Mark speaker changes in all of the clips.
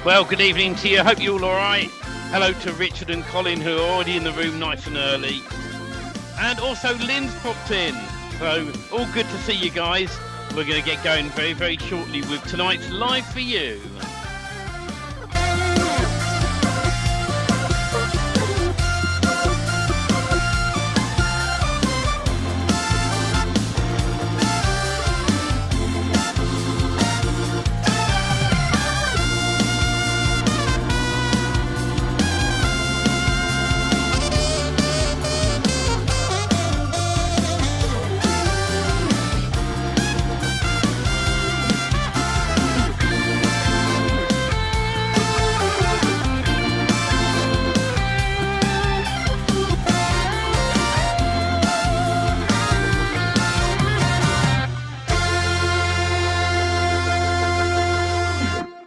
Speaker 1: Well, good evening to you. Hope you're all right. Hello to Richard and Colin, who are already in the room nice and early. And also Lynn's popped in. So all good to see you guys. We're going to get going very, very shortly with tonight's Live for You.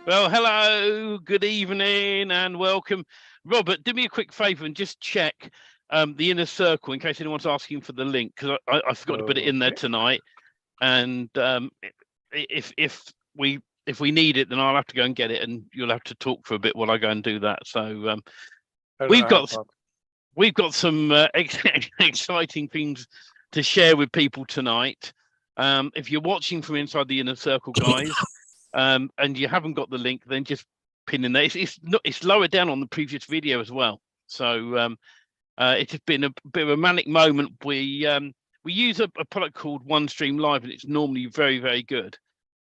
Speaker 1: Well, hello, good evening and welcome. Robert, do me a quick favour and just check the inner circle in case anyone's asking for the link, because I forgot to put it in there tonight. And if we need it, then I'll have to go and get it, and you'll have to talk for a bit while I go and do that. So we've got some exciting things to share with people tonight. If you're watching from inside the inner circle, guys. And you haven't got the link, then just pin in there. It's lower down on the previous video as well. So it has been a bit of a manic moment. We use a product called OneStream Live, and it's normally very, very good.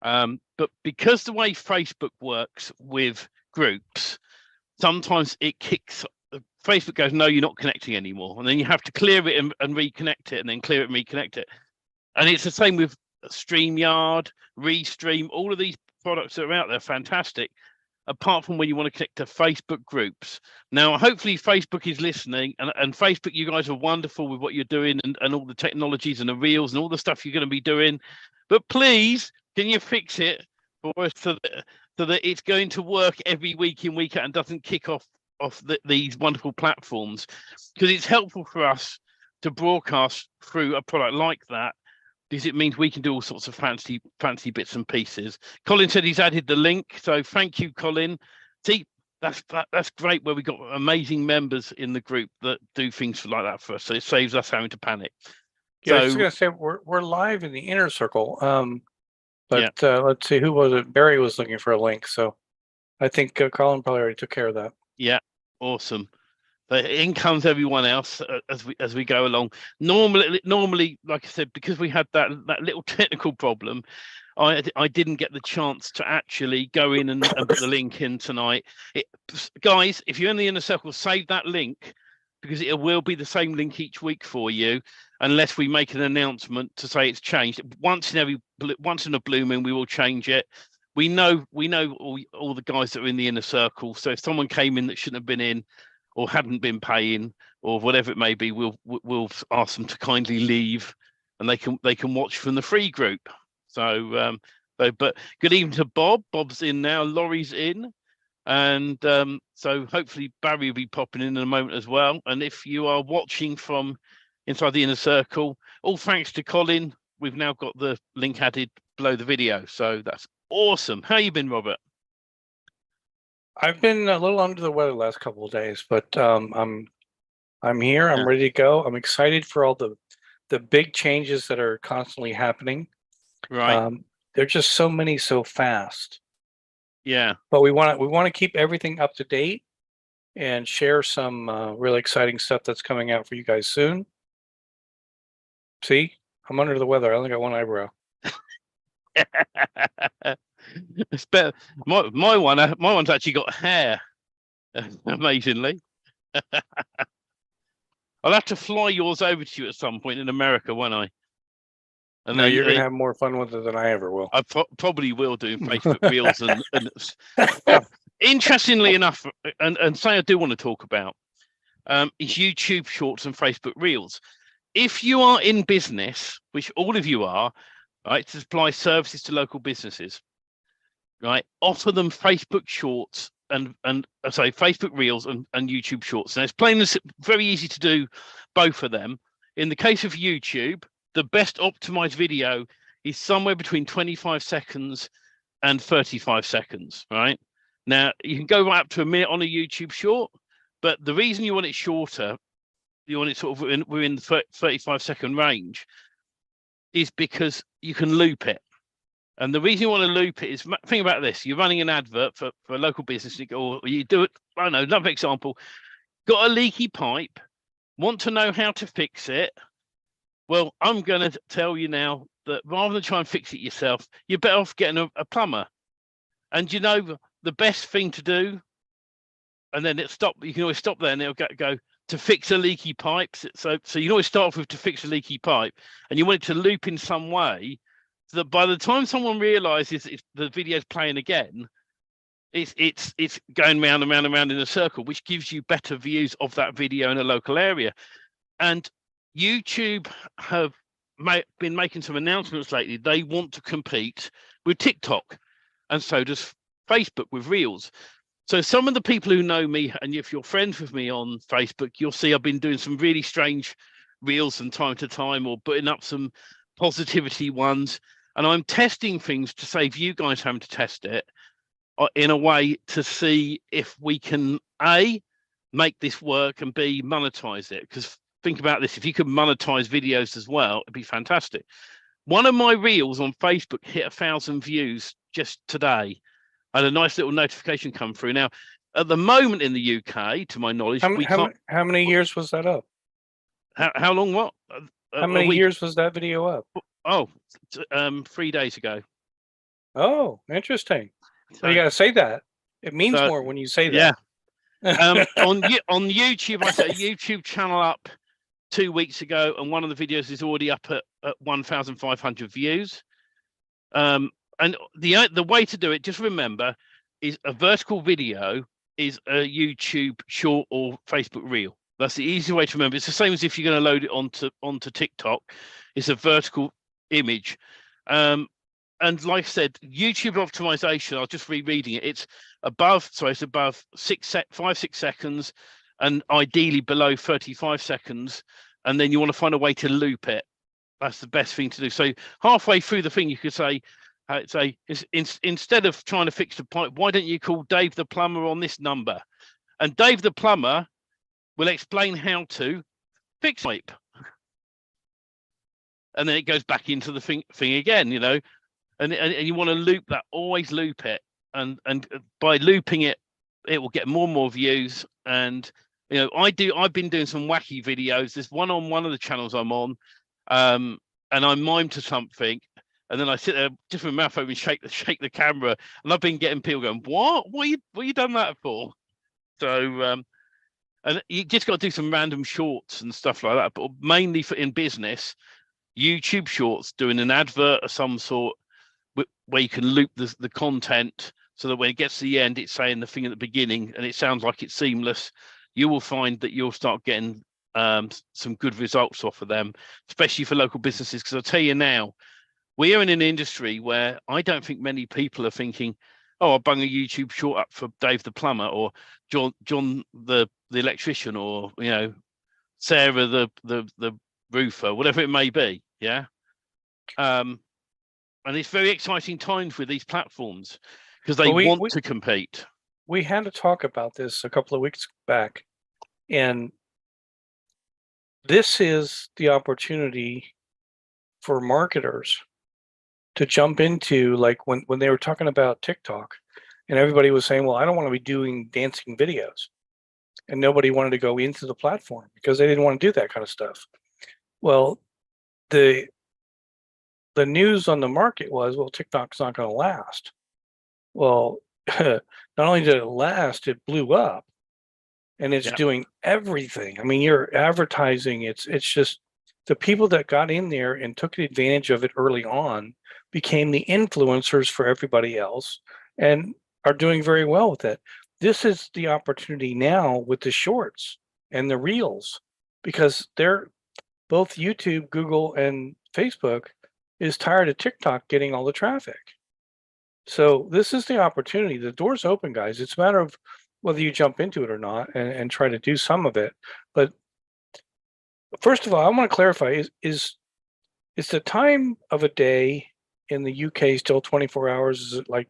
Speaker 1: But because the way Facebook works with groups, sometimes it kicks. Facebook goes, no, you're not connecting anymore, and then you have to clear it and reconnect it, and then clear it and reconnect it. And it's the same with StreamYard, Restream, all of these products that are out there, fantastic, apart from when you want to connect to Facebook groups. Now, hopefully Facebook is listening, and Facebook, you guys are wonderful with what you're doing and all the technologies and the reels and all the stuff you're going to be doing. But please, can you fix it for us so that it's going to work every week in, week out, and doesn't kick off these wonderful platforms? Because it's helpful for us to broadcast through a product like that, because it means we can do all sorts of fancy bits and pieces. Colin said he's added the link, so thank you, Colin. See, that's great, where we got amazing members in the group that do things like that for us, so it saves us having to panic.
Speaker 2: Yeah, I was going to say we're live in the inner circle, but
Speaker 1: yeah.
Speaker 2: Let's see, who was it? Barry was looking for a link, so I think Colin probably already took care of that.
Speaker 1: Yeah, awesome. But in comes everyone else as we go along. Normally, like I said, because we had that little technical problem, I didn't get the chance to actually go in and put the link in tonight. Guys, if you're in the inner circle, save that link, because it will be the same link each week for you, unless we make an announcement to say it's changed. Once in a blue moon, we will change it. We know all the guys that are in the inner circle. So if someone came in that shouldn't have been in, or hadn't been paying, or whatever it may be, we'll ask them to kindly leave, and they can watch from the free group. So but good evening to Bob. Bob's in now. Laurie's in, and so hopefully Barry will be popping in a moment as well. And if you are watching from inside the inner circle, all thanks to Colin, we've now got the link added below the video. So that's awesome. How you been, Robert?
Speaker 2: I've been a little under the weather the last couple of days, but I'm here. I'm ready to go. I'm excited for all the big changes that are constantly happening.
Speaker 1: Right.
Speaker 2: There's just so many so fast.
Speaker 1: Yeah.
Speaker 2: But we want to keep everything up to date and share some really exciting stuff that's coming out for you guys soon. See, I'm under the weather. I only got one eyebrow.
Speaker 1: It's better. My one's actually got hair, amazingly. I'll have to fly yours over to you at some point in America, won't I?
Speaker 2: And no, you're gonna have more fun with it than I ever will.
Speaker 1: I probably will do Facebook Reels and interestingly enough, and say I do want to talk about is YouTube Shorts and Facebook Reels. If you are in business, which all of you are, right, to supply services to local businesses, right, offer them Facebook Shorts and sorry, Facebook Reels and YouTube Shorts. And it's plain and very easy to do both of them. In the case of YouTube, the best optimized video is somewhere between 25 seconds and 35 seconds, right? Now, you can go right up to a minute on a YouTube short, but the reason you want it shorter, you want it sort of within the 35-second range, is because you can loop it. And the reason you want to loop it is, think about this: you're running an advert for a local business, or you do it. I don't know, another example: got a leaky pipe, want to know how to fix it. Well, I'm going to tell you now that rather than try and fix it yourself, you're better off getting a plumber. And you know the best thing to do, and then it stop. You can always stop there, and it'll go to fix a leaky pipe. So you can always start off with to fix a leaky pipe, and you want it to loop in some way, so that by the time someone realizes the video's playing again, it's going round and round and round in a circle, which gives you better views of that video in a local area. And YouTube have been making some announcements lately. They want to compete with TikTok, and so does Facebook with Reels. So some of the people who know me, and if you're friends with me on Facebook, you'll see I've been doing some really strange Reels from time to time, or putting up some positivity ones. And I'm testing things to save you guys having to test it in a way to see if we can, A, make this work, and B, monetize it. Because think about this: if you could monetize videos as well, it'd be fantastic. One of my Reels on Facebook hit 1,000 views just today. I had a nice little notification come through. Now, at the moment in the UK, to my knowledge,
Speaker 2: how many years was that up?
Speaker 1: How long? What?
Speaker 2: How many years was that video up?
Speaker 1: Oh, 3 days ago.
Speaker 2: Oh, interesting. So you got to say that. It means more when you say that.
Speaker 1: Yeah. on YouTube, I set a YouTube channel up 2 weeks ago, and one of the videos is already up at 1,500 views. And the way to do it, just remember, is a vertical video is a YouTube short or Facebook reel. That's the easy way to remember. It's the same as if you're going to load it onto TikTok. It's a vertical image. And like I said, YouTube optimization, I was just rereading it. It's above 5-6 seconds, and ideally below 35 seconds. And then you want to find a way to loop it. That's the best thing to do. So halfway through the thing, you could say, instead of trying to fix the pipe, why don't you call Dave the plumber on this number? And Dave the plumber will explain how to fix pipe. And then it goes back into the thing again, you know. And you want to loop that, always loop it. And by looping it, it will get more and more views. And you know, I've been doing some wacky videos. There's one on one of the channels I'm on, and I mime to something. And then I sit there just with my mouth open, shake the camera, and I've been getting people going, "What? What you done that for?" So, and you just got to do some random shorts and stuff like that. But mainly in business, YouTube Shorts, doing an advert of some sort where you can loop the content, so that when it gets to the end, it's saying the thing at the beginning, and it sounds like it's seamless. You will find that you'll start getting some good results off of them, especially for local businesses. Because I'll tell you now, we are in an industry where I don't think many people are thinking, "Oh, I'll bung a YouTube short up for Dave the plumber, or John the electrician, or you know, Sarah the roofer," whatever it may be. Yeah. And it's very exciting times with these platforms because they want to compete.
Speaker 2: We had to talk about this a couple of weeks back, and this is the opportunity for marketers to jump into, like when they were talking about TikTok, and everybody was saying, well, I don't want to be doing dancing videos, and nobody wanted to go into the platform because they didn't want to do that kind of stuff. Well, the news on the market was, well, TikTok's not going to last. Well, not only did it last, it blew up, and it's doing everything. I mean, you're advertising. It's just the people that got in there and took advantage of it early on became the influencers for everybody else and are doing very well with it. This is the opportunity now with the shorts and the reels, because they're both YouTube, Google, and Facebook is tired of TikTok getting all the traffic. So this is the opportunity. The door's open, guys. It's a matter of whether you jump into it or not and try to do some of it. But first of all, I want to clarify, is the time of a day in the UK still 24 hours? Is it like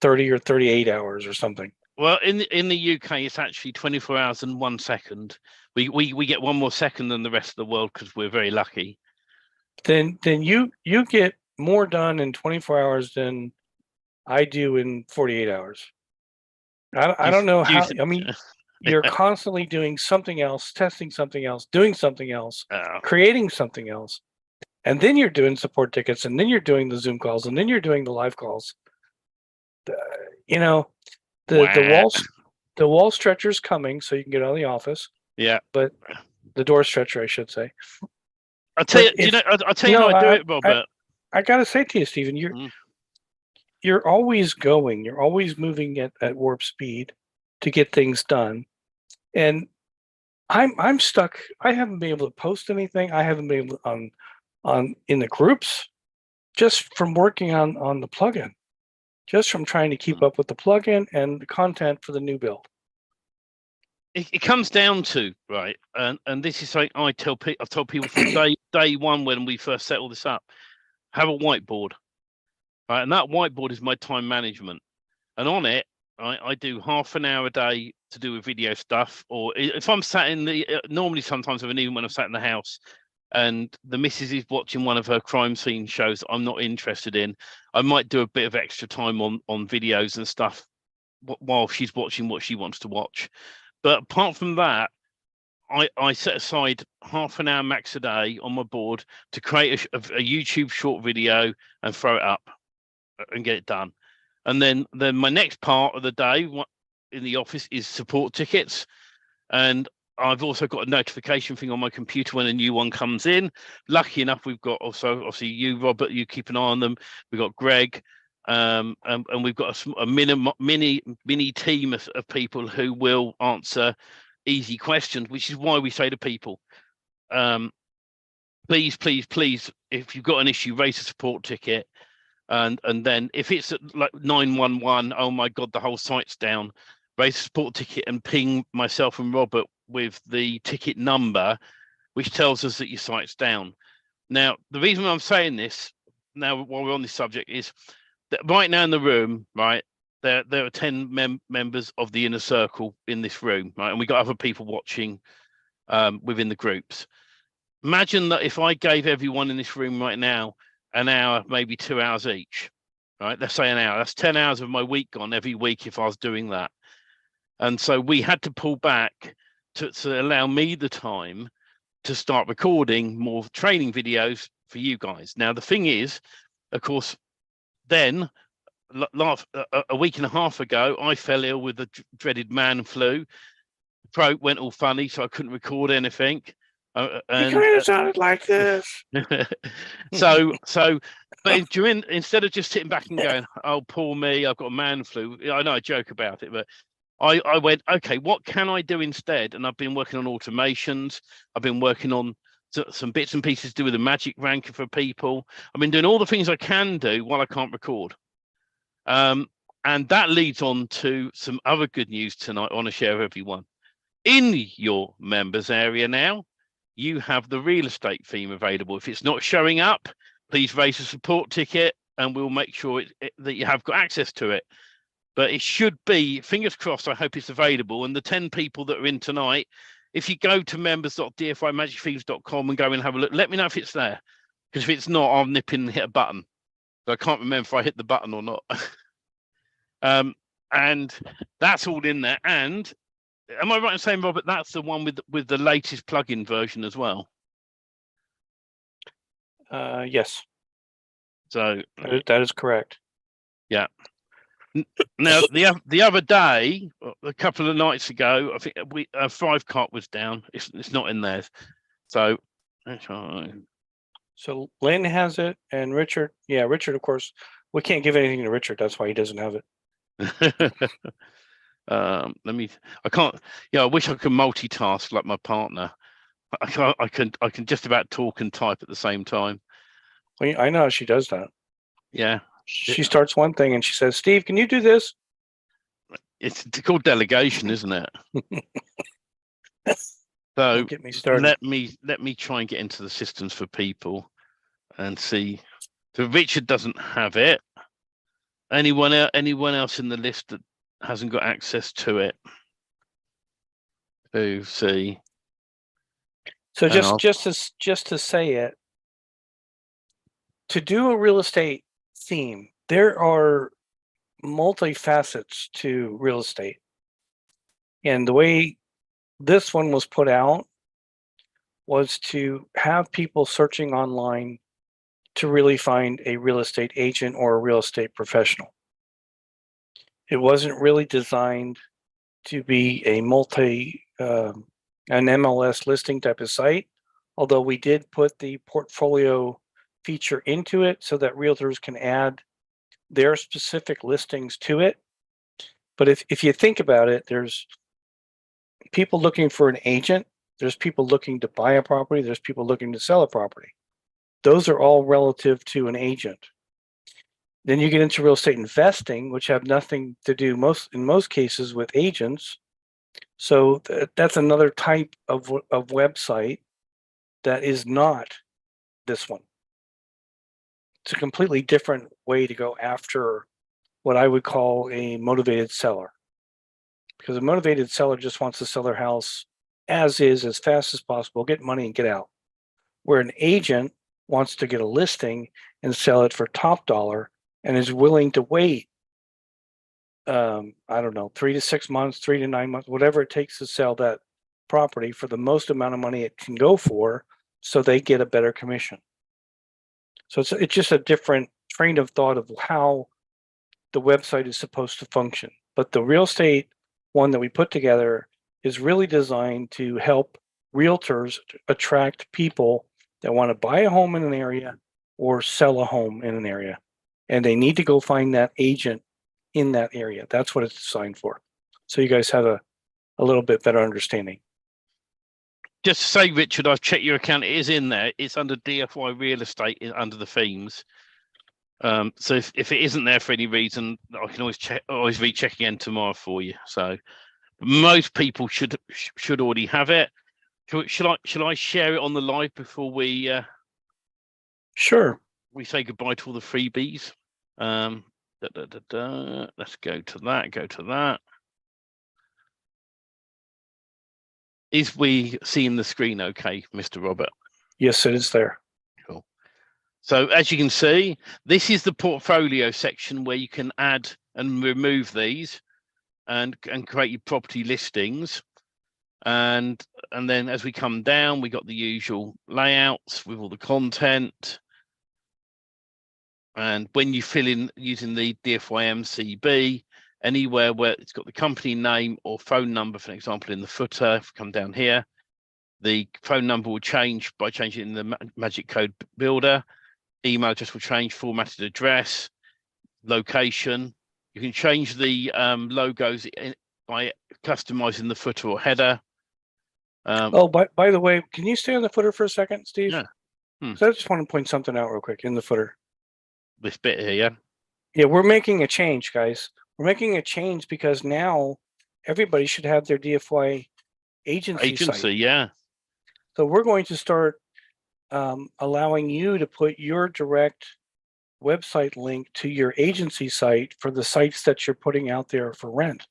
Speaker 2: 30 or 38 hours or something.
Speaker 1: Well, in the UK, it's actually 24 hours and 1 second. We get 1 more second than the rest of the world because we're very lucky.
Speaker 2: Then you get more done in 24 hours than I do in 48 hours. I don't know how. I mean, you're constantly doing something else, testing something else, doing something else, creating something else, and then you're doing support tickets, and then you're doing the Zoom calls, and then you're doing the live calls. You know, the wall stretcher's coming, so you can get out of the office.
Speaker 1: Yeah,
Speaker 2: but the door stretcher, I should say.
Speaker 1: I'll tell you. I'll tell you how I do it, Robert.
Speaker 2: I gotta say to you, Stephen, you're always going. You're always moving at warp speed to get things done, and I'm stuck. I haven't been able to post anything. I haven't been able to, on in the groups, just from working on the plugin, just from trying to keep up with the plugin and the content for the new build.
Speaker 1: It comes down to, right, and this is something I've told people from day one when we first set all this up, have a whiteboard, right, and that whiteboard is my time management, and on it, I do half an hour a day to do with video stuff, or if I'm sat in the, normally sometimes even when I'm sat in the house, and the missus is watching one of her crime scene shows I'm not interested in, I might do a bit of extra time on videos and stuff while she's watching what she wants to watch. But apart from that, I set aside half an hour max a day on my board to create a YouTube short video and throw it up and get it done. And then my next part of the day in the office is support tickets. And I've also got a notification thing on my computer when a new one comes in. Lucky enough, we've got also, obviously, you, Robert, you keep an eye on them. We've got Greg. And we've got a mini team of people who will answer easy questions, which is why we say to people, please, if you've got an issue, raise a support ticket. And then if it's like 911, oh my God, the whole site's down, raise a support ticket and ping myself and Robert with the ticket number, which tells us that your site's down. Now, the reason I'm saying this now while we're on this subject is that right now in the room, right, there are 10 members of the inner circle in this room, right, and we got other people watching within the groups. Imagine that if I gave everyone in this room right now an hour, maybe 2 hours each, right? Let's say an hour. That's 10 hours of my week gone every week if I was doing that. And so we had to pull back to allow me the time to start recording more training videos for you guys. Now, the thing is, of course, then a week and a half ago, I fell ill with the dreaded man flu. Throat went all funny, so I couldn't record anything.
Speaker 2: And it kind of sounded like this.
Speaker 1: But instead of just sitting back and going, "Oh, poor me, I've got a man flu," I know I joke about it, but I went, okay, what can I do instead? And I've been working on automations. I've been working on some bits and pieces to do with the magic ranker for people. I've been doing all the things I can do while I can't record. And that leads on to some other good news tonight I want to share with everyone. In your members area now, you have the real estate theme available. If it's not showing up, please raise a support ticket and we'll make sure that you have got access to it. But it should be, fingers crossed, I hope it's available. And the 10 people that are in tonight, if you go to members.dfymagicthemes.com and go and have a look, let me know if it's there. Because if it's not, I'll nip in and hit a button. So I can't remember if I hit the button or not. And that's all in there. And am I right in saying, Robert, that's the one with the latest plugin version as well?
Speaker 2: Yes.
Speaker 1: So
Speaker 2: that is correct.
Speaker 1: Yeah. Now the other day, a couple of nights ago, I think Five Cart was down. It's not in there. So
Speaker 2: So Lynn has it, and Richard. Yeah, Richard. Of course, we can't give anything to Richard. That's why he doesn't have it.
Speaker 1: I can't. Yeah, I wish I could multitask like my partner. I can just about talk and type at the same time.
Speaker 2: Well, I know she does that.
Speaker 1: Yeah.
Speaker 2: She starts one thing and she says, "Steve, can you do this?"
Speaker 1: It's called delegation, isn't it? So
Speaker 2: don't get me started.
Speaker 1: Let me try and get into the systems for people and see. So Richard doesn't have it. Anyone else in the list that hasn't got access to it? Who see?
Speaker 2: So just to say it, to do a real estate theme, there are multifacets to real estate. And the way this one was put out was to have people searching online to really find a real estate agent or a real estate professional. It wasn't really designed to be a an MLS listing type of site, although we did put the portfolio feature into it so that realtors can add their specific listings to it. But if you think about it, there's people looking for an agent, there's people looking to buy a property, there's people looking to sell a property. Those are all relative to an agent. Then you get into real estate investing, which have nothing to do in most cases with agents. So that's another type of website that is not this one. It's a completely different way to go after what I would call a motivated seller. Because a motivated seller just wants to sell their house as is, as fast as possible, get money and get out. Where an agent wants to get a listing and sell it for top dollar and is willing to wait, I don't know, 3 to 6 months, 3 to 9 months, whatever it takes to sell that property for the most amount of money it can go for, so they get a better commission. So it's just a different train of thought of how the website is supposed to function. But the real estate one that we put together is really designed to help realtors attract people that want to buy a home in an area or sell a home in an area. And they need to go find that agent in that area. That's what it's designed for. So you guys have a little bit better understanding.
Speaker 1: Just to say, Richard, I've checked your account. It is in there. It's under DFY Real Estate under the themes. So if it isn't there for any reason, I can always recheck again tomorrow for you. So most people should already have it. Should I share it on the live before we?
Speaker 2: Sure.
Speaker 1: We say goodbye to all the freebies. Let's go to that. Go to that. Is we seeing the screen okay, Mr. Robert?
Speaker 2: Yes, it is there.
Speaker 1: Cool. So as you can see, this is the portfolio section where you can add and remove these and create your property listings. And then as we come down, we got the usual layouts with all the content. And when you fill in using the DFY MCB, anywhere where it's got the company name or phone number, for example, in the footer, if we come down here, the phone number will change by changing the magic code builder. Email address will change, formatted address, location. You can change the logos by customizing the footer or header.
Speaker 2: By the way, can you stay on the footer for a second, Steve?
Speaker 1: Yeah.
Speaker 2: So I just want to point something out real quick in the footer.
Speaker 1: This bit here, yeah?
Speaker 2: Yeah, we're making a change, guys. We're making a change because now everybody should have their DFY agency site.
Speaker 1: Yeah.
Speaker 2: So we're going to start allowing you to put your direct website link to your agency site for the sites that you're putting out there for rent.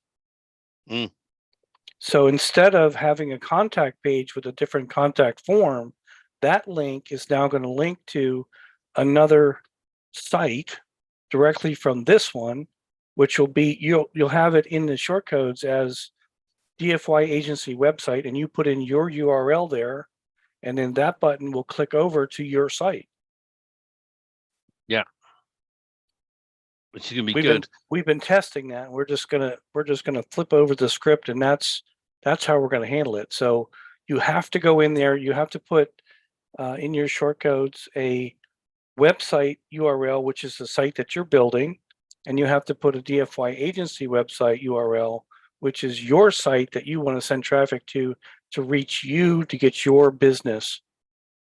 Speaker 2: So instead of having a contact page with a different contact form, that link is now going to link to another site directly from this one, which will be, you'll have it in the shortcodes as DFY agency website, and you put in your URL there, and then that button will click over to your site.
Speaker 1: Yeah. Which is gonna be good.
Speaker 2: We've been testing that. We're just gonna flip over the script, and that's how we're gonna handle it. So you have to go in there, you have to put in your shortcodes a website URL, which is the site that you're building, and you have to put a DFY agency website URL, which is your site that you want to send traffic to reach you to get your business.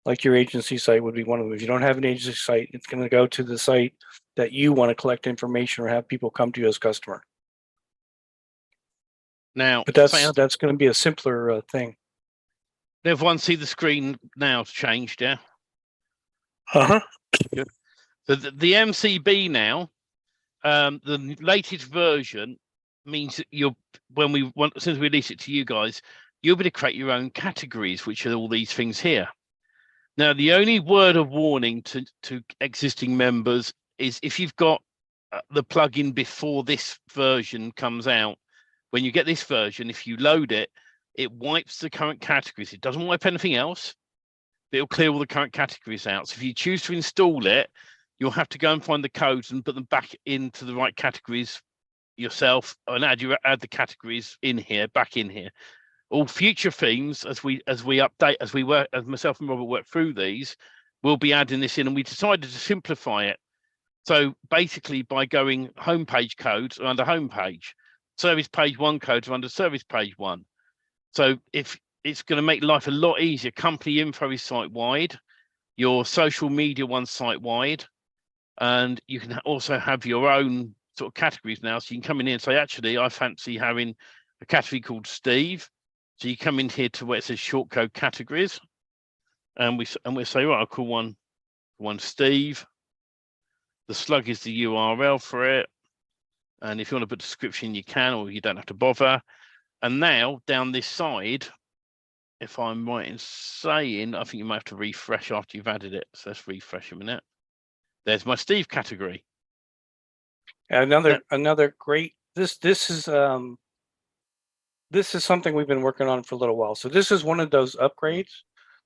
Speaker 2: Like your agency site would be one of them. If you don't have an agency site, it's going to go to the site that you want to collect information or have people come to you as customer.
Speaker 1: Now,
Speaker 2: but that's going to be a simpler thing.
Speaker 1: Everyone see the screen now? It's changed, yeah.
Speaker 2: Uh-huh.
Speaker 1: Good. So the MCB now, the latest version means that since we release it to you guys, you'll be able to create your own categories, which are all these things here. Now, the only word of warning to existing members is if you've got the plugin before this version comes out, when you get this version, if you load it, it wipes the current categories. It doesn't wipe anything else. It'll clear all the current categories out. So if you choose to install it, you'll have to go and find the codes and put them back into the right categories yourself, and add the categories in here, back in here. All future themes, as we update, as myself and Robert work through these, we'll be adding this in, and we decided to simplify it. So basically, by going homepage codes are under homepage, service page 1 codes are under service page 1. So if it's going to make life a lot easier, company info is site wide, your social media one's site wide, and you can also have your own sort of categories now. So you can come in here and say, actually, I fancy having a category called Steve. So you come in here to where it says shortcode categories, and we'll say, right, I'll call one Steve. The slug is the URL for it, and if you want to put a description, you can, or you don't have to bother. And now down this side, if I'm right in saying, I think you might have to refresh after you've added it. So let's refresh a minute. There's my Steve category.
Speaker 2: Another great. This is something we've been working on for a little while. So this is one of those upgrades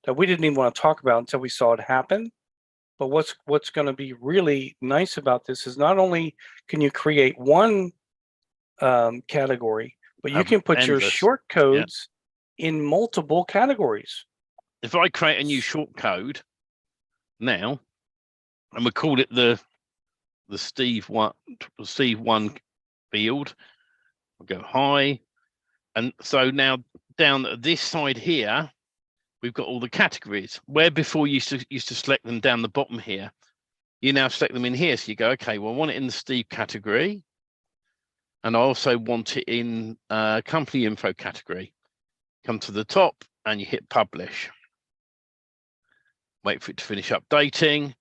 Speaker 2: that we didn't even want to talk about until we saw it happen. But what's going to be really nice about this is not only can you create one category, but you can put your short codes in multiple categories.
Speaker 1: If I create a new short code now, and we call it the Steve one field, we'll go hi. And so now down this side here, we've got all the categories, where before you used to select them down the bottom here. You now select them in here. So you go, okay, well, I want it in the Steve category. And I also want it in company info category. Come to the top and you hit publish. Wait for it to finish updating.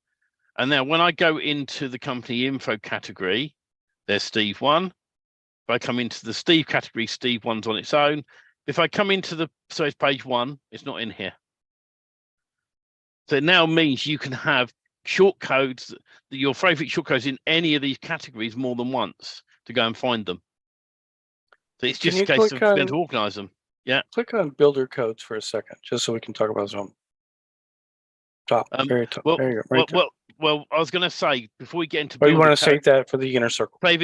Speaker 1: And now when I go into the company info category, there's Steve 1. If I come into the Steve category, Steve 1's on its own. If I come into the service page 1, it's not in here. So it now means you can have shortcodes, your favorite shortcodes in any of these categories more than once to go and find them. So it's just a case of being able to organize them. Yeah.
Speaker 2: Click on builder codes for a second, just so we can talk about them. Top, very top.
Speaker 1: Well,
Speaker 2: there you go, right
Speaker 1: well, I was going to say before we get into.
Speaker 2: But you want to save that for the inner circle.
Speaker 1: Save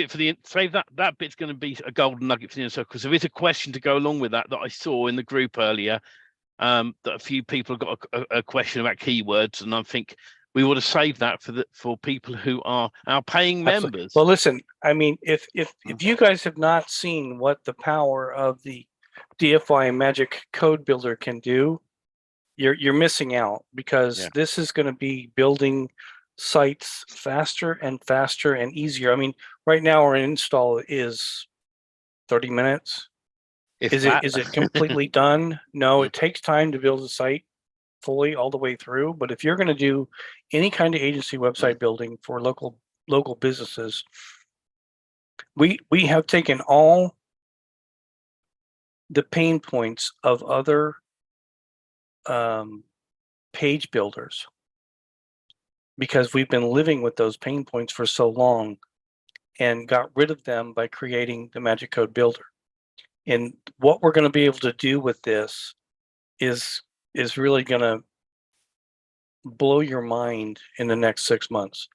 Speaker 1: that bit's going to be a golden nugget for the inner circle, because there is a question to go along with that I saw in the group earlier. That a few people have got a question about keywords, and I think we would have saved that for people who are our paying members.
Speaker 2: Well, listen, I mean, if you guys have not seen what the power of the DFY Magic Code Builder can do, you're missing out, because this is going to be building sites faster and faster and easier. I mean, right now our install is 30 minutes. Is it completely done? No, it takes time to build a site fully all the way through. But if you're going to do any kind of agency website building for local businesses, we have taken all the pain points of other page builders, because we've been living with those pain points for so long, and got rid of them by creating the Magic Code Builder. And what we're going to be able to do with this is really going to blow your mind in the next 6 months,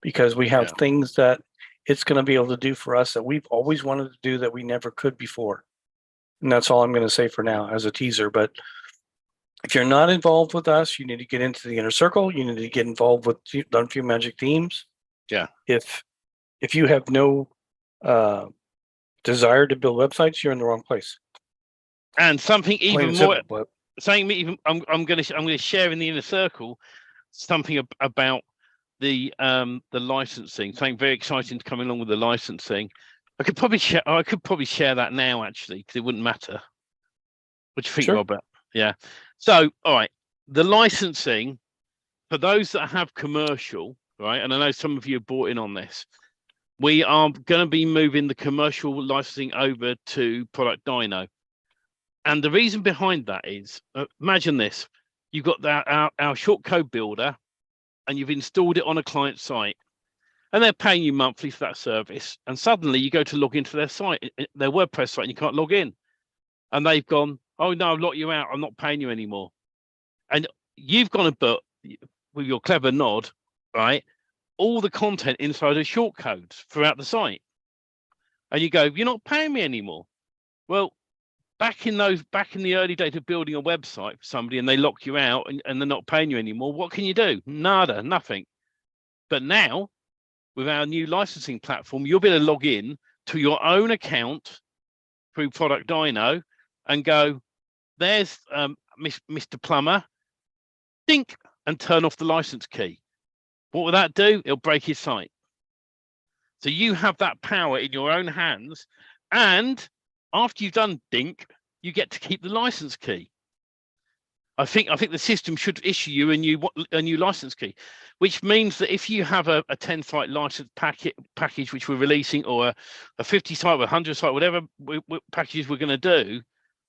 Speaker 2: because we have things that it's going to be able to do for us that we've always wanted to do that we never could before. And that's all I'm going to say for now as a teaser. But if you're not involved with us, you need to get into the inner circle. You need to get involved with Done For You Magic Themes.
Speaker 1: Yeah.
Speaker 2: If you have no desire to build websites, you're in the wrong place.
Speaker 1: And something even more, I'm going to share in the inner circle something about the licensing. Something very exciting to come along with the licensing. I could probably share that now, actually, because it wouldn't matter. What do you think,
Speaker 2: Sure.
Speaker 1: Robert? Yeah. So, all right, the licensing for those that have commercial, right? And I know some of you have bought in on this. we are going to be moving the commercial licensing over to Product Dino. And the reason behind that is, imagine this, you've got our shortcode builder and you've installed it on a client site and they're paying you monthly for that service. And suddenly you go to log into their site, their WordPress site, and you can't log in. And they've gone, oh no, I've locked you out. I'm not paying you anymore. And you've gone and put, with your clever nod, right, all the content inside of shortcodes throughout the site. And you go, you're not paying me anymore. Well, back in the early days of building a website for somebody and they lock you out and they're not paying you anymore, what can you do? Nada, nothing. But now, with our new licensing platform, you'll be able to log in to your own account through Product Dino and go, there's Mr. Plumber, dink, and turn off the license key. What will that do? It'll break his site. So you have that power in your own hands, and after you've done dink, you get to keep the license key. I think the system should issue you a new license key, which means that if you have a 10 site license package which we're releasing, or a 50 site or 100 site, whatever packages we're going to do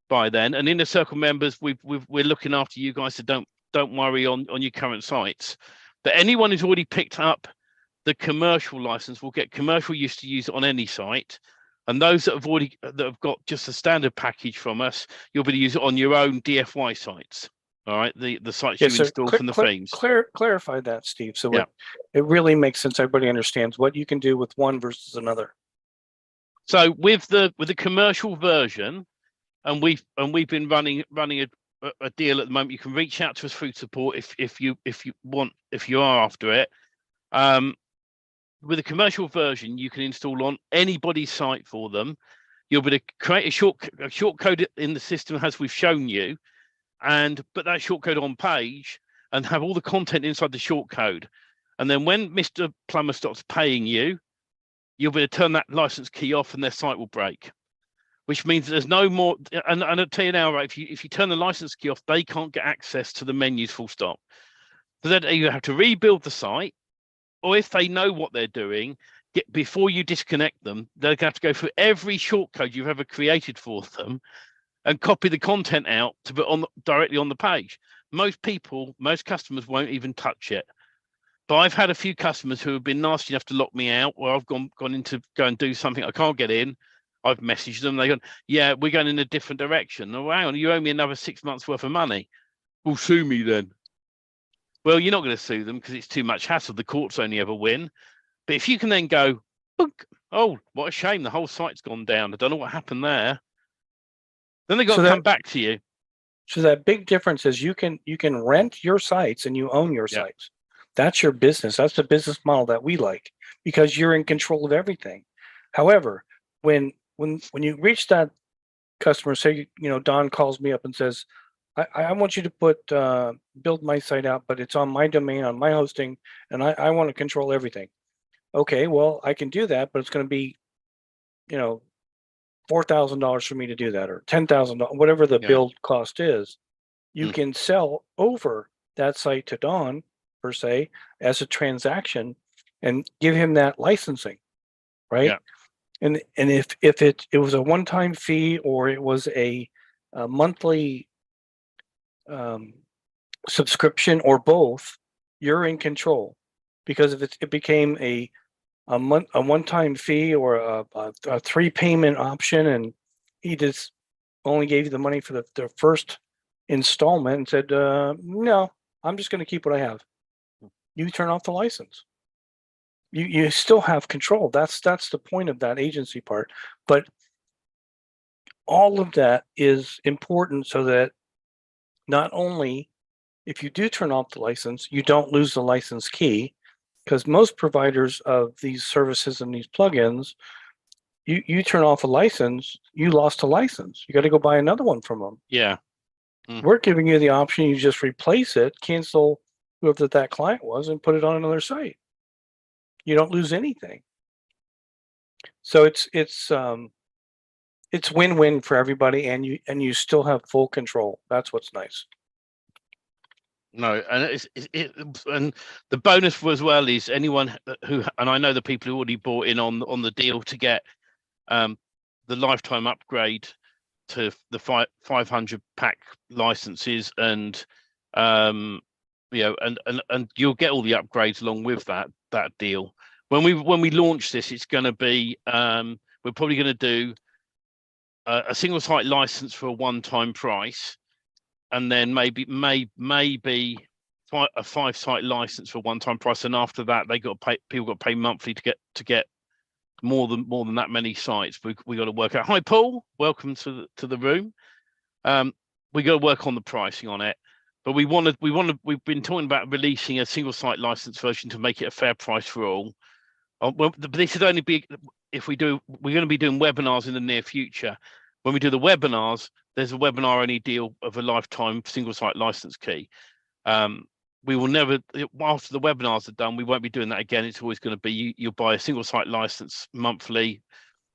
Speaker 1: by then, and Inner Circle members, we're looking after you guys, so don't worry on your current sites. But anyone who's already picked up the commercial license will get commercial use to use it on any site. And those that have got just a standard package from us, you'll be able to use it on your own DFY sites. All right, the sites you install from the themes.
Speaker 2: Clarify that, Steve. So it really makes sense. Everybody understands what you can do with one versus another.
Speaker 1: So with the commercial version, and we've been running a deal at the moment. You can reach out to us through support if you are after it. With a commercial version, you can install on anybody's site for them. You'll be able to create a shortcode in the system as we've shown you, and put that shortcode on page and have all the content inside the shortcode. And then when Mr. Plumber stops paying you, you'll be able to turn that license key off and their site will break. Which means there's no more, and I'll tell you now, right, if you turn the license key off, they can't get access to the menus full stop. So then you have to rebuild the site, or if they know what they're doing, before you disconnect them, they're going to have to go through every shortcode you've ever created for them and copy the content out to put directly on the page. Most customers won't even touch it. But I've had a few customers who have been nasty enough to lock me out, where I've gone in to go and do something I can't get in. I've messaged them. They go, yeah, we're going in a different direction. Oh, hang on, you owe me another 6 months worth of money. Well, sue me then. Well, you're not going to sue them because it's too much hassle. The courts only ever win. But if you can then go, oh, what a shame, the whole site's gone down. I don't know what happened there. Then they got to come back to you.
Speaker 2: So that big difference is you can rent your sites and you own your sites. That's your business. That's the business model that we like, because you're in control of everything. However, when you reach that customer, say, Don calls me up and says, I want you to build my site out, but it's on my domain, on my hosting, and I want to control everything. Okay, well, I can do that, but it's going to be, $4,000 for me to do that, or $10,000, whatever the build cost is. You can sell over that site to Don, per se, as a transaction, and give him that licensing, right? Yeah. And if it was a one-time fee, or it was a monthly subscription, or both, you're in control. Because if it became a one-time fee, or a 3-payment option, and he just only gave you the money for the first installment and said, no, I'm just going to keep what I have, you turn off the license. You still have control. That's the point of that agency part. But all of that is important so that not only if you do turn off the license, you don't lose the license key, because most providers of these services and these plugins, you turn off a license, you lost a license. You got to go buy another one from them.
Speaker 1: Yeah.
Speaker 2: We're giving you the option. You just replace it, cancel whoever that client was, and put it on another site. You don't lose anything. So it's win-win for everybody, and you still have full control. That's what's nice.
Speaker 1: No, and and the bonus as well is anyone who, and I know the people who already bought in on the deal to get the lifetime upgrade to the 500 pack licenses, and and you'll get all the upgrades along with that deal. When we launch this, it's going to be we're probably going to do a single site license for a one-time price, and then maybe a 5-site license for one-time price, and after that people got to pay monthly to get more than that many sites. We got to work out. Hi Paul, welcome to the room. We got to work on the pricing on it, but we've been talking about releasing a single site license version to make it a fair price for all. Well, this would only be if we're going to be doing webinars in the near future. When we do the webinars, there's a webinar only deal of a lifetime single site license key. We will never, after the webinars are done, we won't be doing that again. It's always going to be you'll buy a single site license monthly,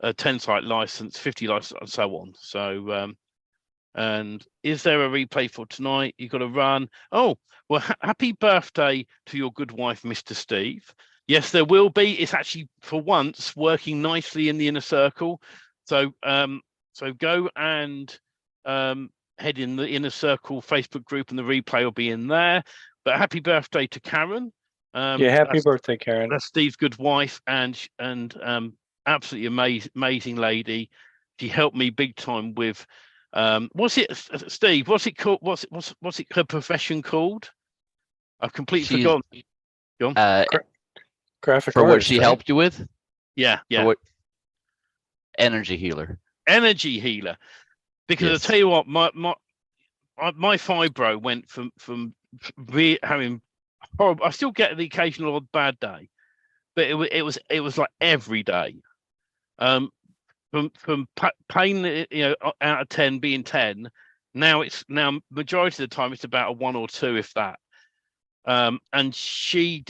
Speaker 1: a 10-site license, 50 license, and so on. So, and is there a replay for tonight? You've got to run. Oh, well, happy birthday to your good wife, Mr. Steve. Yes, there will be. It's actually for once working nicely in the inner circle. So, so go and head in the inner circle Facebook group, and the replay will be in there. But happy birthday to Karen.
Speaker 2: Happy birthday, Karen.
Speaker 1: That's Steve's good wife, and absolutely amazing lady. She helped me big time with what's it, Steve? What's it called? What's it? Her profession called? I've completely forgotten. Go on.
Speaker 2: Graphic
Speaker 3: for
Speaker 2: artist,
Speaker 3: what she
Speaker 2: right?
Speaker 3: helped you with.
Speaker 1: Yeah.
Speaker 3: Energy healer.
Speaker 1: Energy healer. Because
Speaker 3: Yes.
Speaker 1: I tell you what, my fibro went from having horrible. I still get the occasional odd bad day, but it was like every day. From pain, out of 10 being 10. Now majority of the time it's about a 1 or 2, if that. And she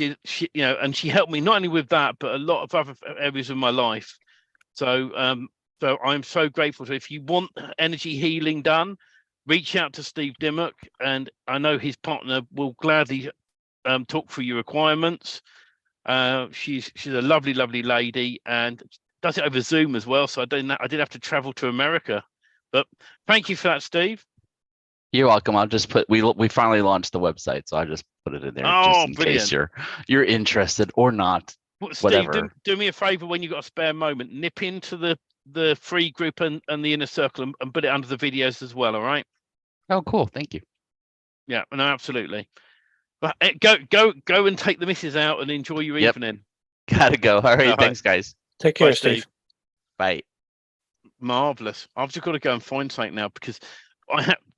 Speaker 1: helped me not only with that, but a lot of other areas of my life. So I'm so grateful. So if you want energy healing done, reach out to Steve Dimmock, and I know his partner will gladly talk through your requirements. She's a lovely lady, and does it over Zoom as well. So I did have to travel to America, but thank you for that, Steve.
Speaker 3: You're welcome. I'll just put we finally launched the website, so I just put it in there just in case you're interested or not.
Speaker 1: Steve,
Speaker 3: whatever.
Speaker 1: Do me a favor when you got a spare moment, nip into the free group and the inner circle and put it under the videos as well. All right.
Speaker 3: Oh, cool. Thank you.
Speaker 1: Yeah, no, absolutely. But go and take the missus out and enjoy your evening.
Speaker 3: Gotta go. All right. Thanks, guys.
Speaker 2: Take care,
Speaker 1: Bye,
Speaker 2: Steve.
Speaker 3: Bye.
Speaker 1: Marvelous. I've just got to go and find something now, because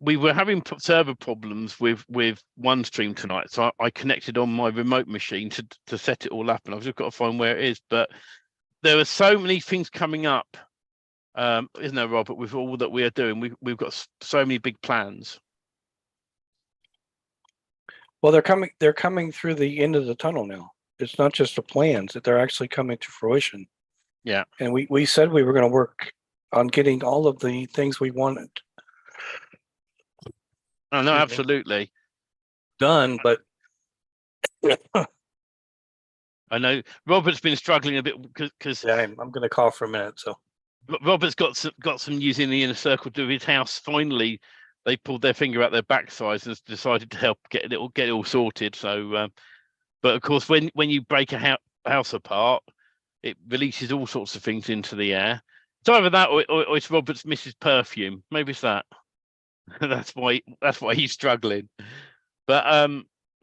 Speaker 1: we were having server problems with OneStream tonight, so I connected on my remote machine to set it all up, and I've just got to find where it is. But there are so many things coming up, isn't there, Robert? With all that we are doing, we've got so many big plans.
Speaker 2: Well, they're coming through the end of the tunnel now. It's not just the plans, that they're actually coming to fruition.
Speaker 1: Yeah.
Speaker 2: And we said we were going to work on getting all of the things we wanted
Speaker 1: Oh, no, absolutely
Speaker 2: done, but
Speaker 1: I know Robert's been struggling a bit because
Speaker 2: I'm going to cough for a minute. So
Speaker 1: Robert's got some news in the inner circle to his house. Finally, they pulled their finger out their backsides and decided to help get it all sorted. So, but of course, when you break a house apart, it releases all sorts of things into the air. It's either that or it's Robert's Mrs. Perfume. Maybe it's that. that's why he's struggling. But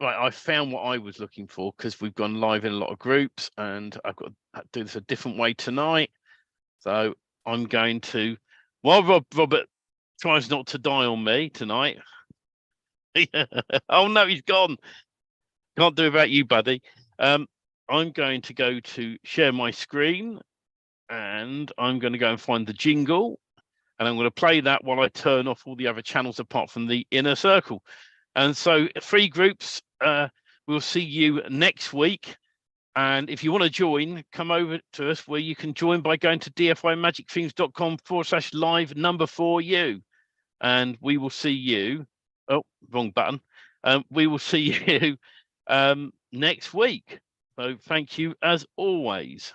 Speaker 1: right, I found what I was looking for, because we've gone live in a lot of groups, and I've got to do this a different way tonight. So I'm going to, while Robert tries not to die on me tonight. Oh no, he's gone. Can't do without you, buddy. I'm going to go to share my screen, and I'm going to go and find the jingle, and I'm going to play that while I turn off all the other channels apart from the inner circle. And so, free groups, we'll see you next week. And if you want to join, come over to us, where you can join by going to dfymagicthings.com/live #4U. And we will see you. Oh, wrong button. We will see you next week. So thank you as always.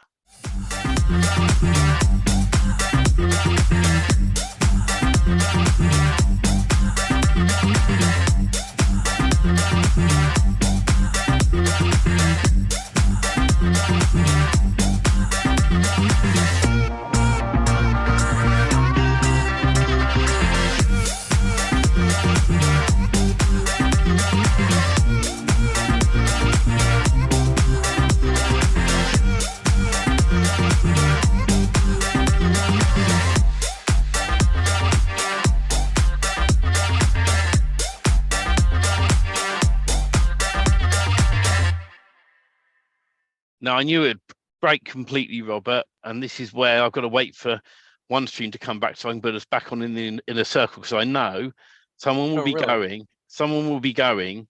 Speaker 1: Now, I knew it'd break completely, Robert, and this is where I've got to wait for one stream to come back so I can put us back on in the inner circle, because I know someone will be going. Someone will be going.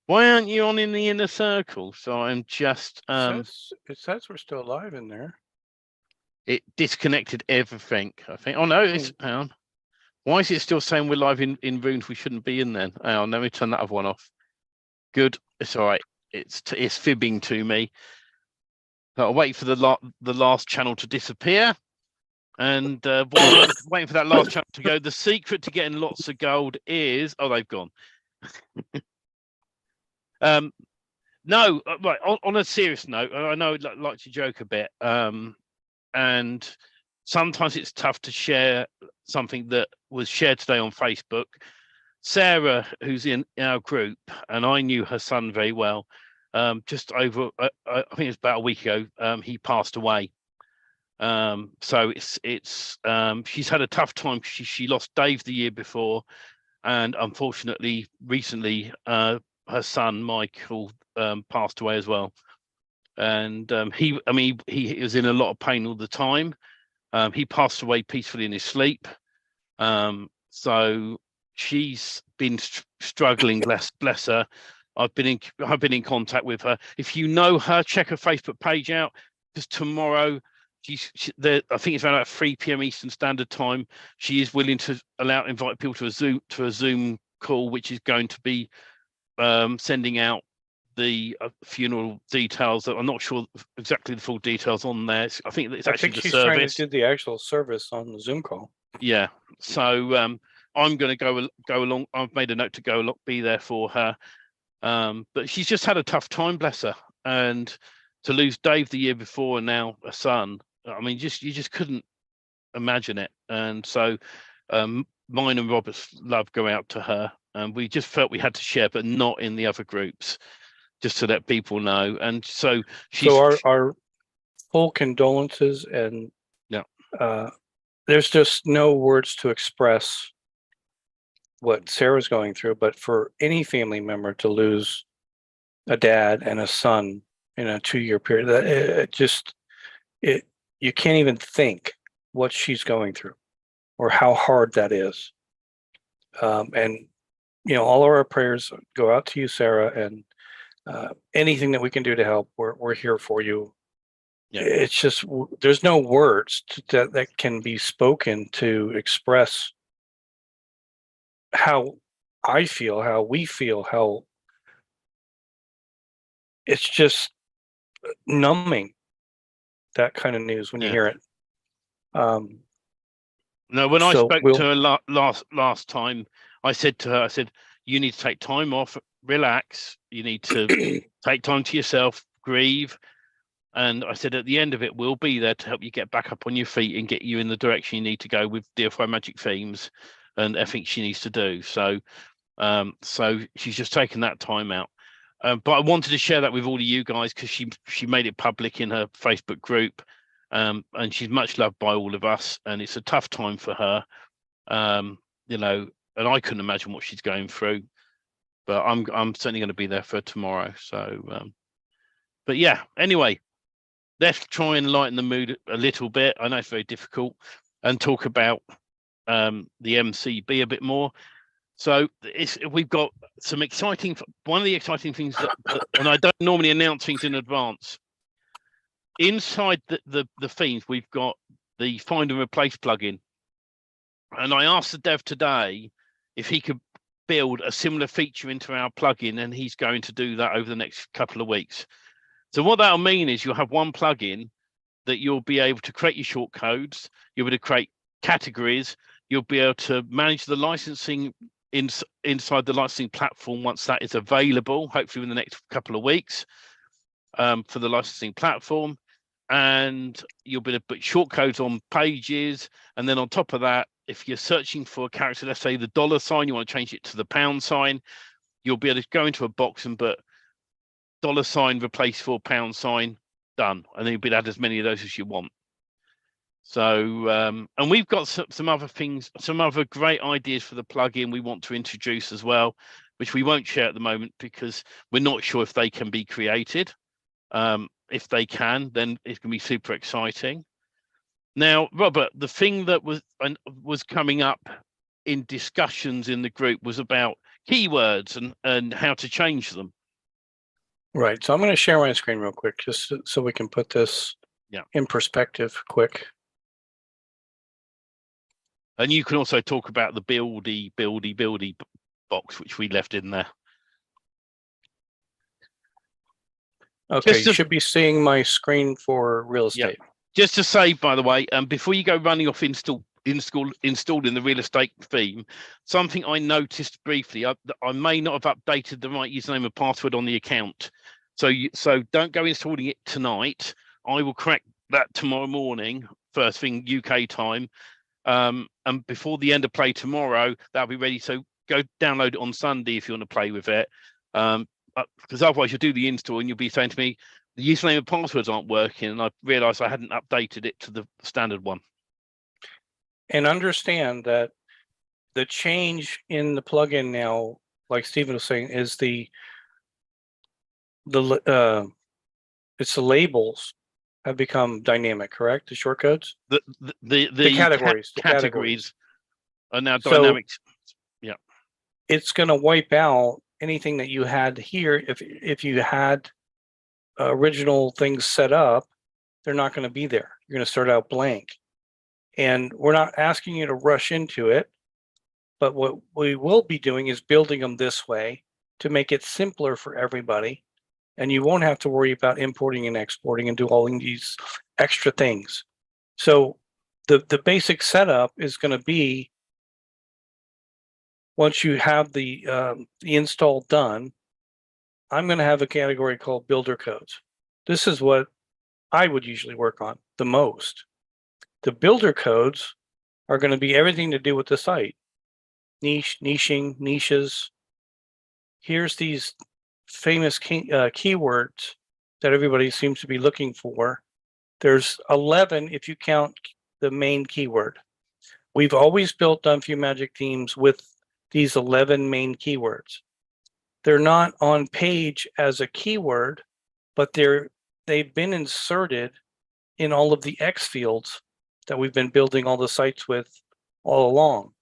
Speaker 1: Why aren't you on in the inner circle? So I'm just.
Speaker 2: It says we're still live in there.
Speaker 1: It disconnected everything, I think. Oh no, it's down. Why is it still saying we're live in rooms we shouldn't be in then? Hang on, let me turn that other one off. Good. It's all right. It's fibbing to me. I'll wait for the last channel to disappear, and while waiting for that last channel to go, the secret to getting lots of gold is they've gone. No, right. On a serious note, I know I'd like to joke a bit, and sometimes it's tough to share something that was shared today on Facebook. Sarah, who's in our group, and I knew her son very well. Just over, I think it's about a week ago, he passed away. So it's she's had a tough time. She lost Dave the year before, and unfortunately, recently, her son Michael passed away as well. And he was in a lot of pain all the time. He passed away peacefully in his sleep. So she's been struggling. Bless her. I've been in contact with her. If you know her, check her Facebook page out, because tomorrow she's there. I think it's around about 3 p.m. Eastern Standard Time. She is willing to invite people to a Zoom call, which is going to be sending out the funeral details. I'm not sure exactly the full details on there. I think it's actually the
Speaker 2: she's
Speaker 1: service.
Speaker 2: Trying to do the actual service on the Zoom call.
Speaker 1: Yeah. So I'm going to go along. I've made a note to go along, be there for her. But she's just had a tough time, bless her, and to lose Dave the year before and now a son. I mean, you just couldn't imagine it. And so mine and Robert's love go out to her, and we just felt we had to share, but not in the other groups, just to let people know. And so
Speaker 2: our full condolences, and there's just no words to express what Sarah's going through, but for any family member to lose a dad and a son in a 2-year period, you can't even think what she's going through or how hard that is. And all of our prayers go out to you, Sarah, and anything that we can do to help, we're here for you. Yeah. It's just there's no words that can be spoken to express how I feel, how we feel, how it's just numbing, that kind of news when you hear it.
Speaker 1: No, when I spoke to her last time, I said to her, you need to take time off, relax. You need to take time to yourself, grieve. And I said, at the end of it, we'll be there to help you get back up on your feet and get you in the direction you need to go with DFY Magic Themes and everything she needs to do. So she's just taken that time out. But I wanted to share that with all of you guys, because she made it public in her Facebook group, and she's much loved by all of us. And it's a tough time for her, and I couldn't imagine what she's going through. But I'm certainly going to be there for her tomorrow. So, but yeah. Anyway, let's try and lighten the mood a little bit. I know it's very difficult, and talk about the MCB a bit more. So we've got some exciting. One of the exciting things and I don't normally announce things in advance. Inside the themes, we've got the Find and Replace plugin, and I asked the dev today if he could build a similar feature into our plugin, and he's going to do that over the next couple of weeks. So what that'll mean is you'll have one plugin that you'll be able to create your short codes, you'll be able to create categories, you'll be able to manage the licensing inside the licensing platform once that is available, hopefully in the next couple of weeks, for the licensing platform. And you'll be able to put short codes on pages. And then on top of that, if you're searching for a character, let's say the $, you want to change it to the £, you'll be able to go into a box and put $, replace for £, done. And then you'll be able to add as many of those as you want. So, and we've got some other things, some other great ideas for the plugin we want to introduce as well, which we won't share at the moment because we're not sure if they can be created. If they can, then it's going to be super exciting. Now, Robert, the thing that was coming up in discussions in the group was about keywords and how to change them.
Speaker 2: Right. So I'm going to share my screen real quick, just so we can put this in perspective quick.
Speaker 1: And you can also talk about the buildy box, which we left in there.
Speaker 2: Okay, you should be seeing my screen for real estate.
Speaker 1: Yeah. Just to say, by the way, before you go running off installing the real estate theme, something I noticed briefly, I may not have updated the right username and password on the account. So don't go installing it tonight. I will correct that tomorrow morning, first thing UK time. And before the end of play tomorrow, that'll be ready. So go download it on Sunday if you want to play with it. Because otherwise you'll do the install and you'll be saying to me, the username and passwords aren't working. And I realized I hadn't updated it to the standard one.
Speaker 2: And understand that the change in the plugin now, like Stephen was saying, is it's the labels have become dynamic, correct? The shortcodes?
Speaker 1: The categories are now dynamic. Yeah.
Speaker 2: It's going to wipe out anything that you had here. If you had original things set up, they're not going to be there. You're going to start out blank. And we're not asking you to rush into it, but what we will be doing is building them this way to make it simpler for everybody. And you won't have to worry about importing and exporting and do all these extra things. So the basic setup is going to be, once you have the install done, I'm going to have a category called builder codes. This is what I would usually work on the most. The builder codes are going to be everything to do with the site. Niching, niches. Here's these famous keywords that everybody seems to be looking for. There's 11 if you count the main keyword. We've always built Done For You Magic themes with these 11 main keywords. They're not on page as a keyword, but they've been inserted in all of the X fields that we've been building all the sites with all along.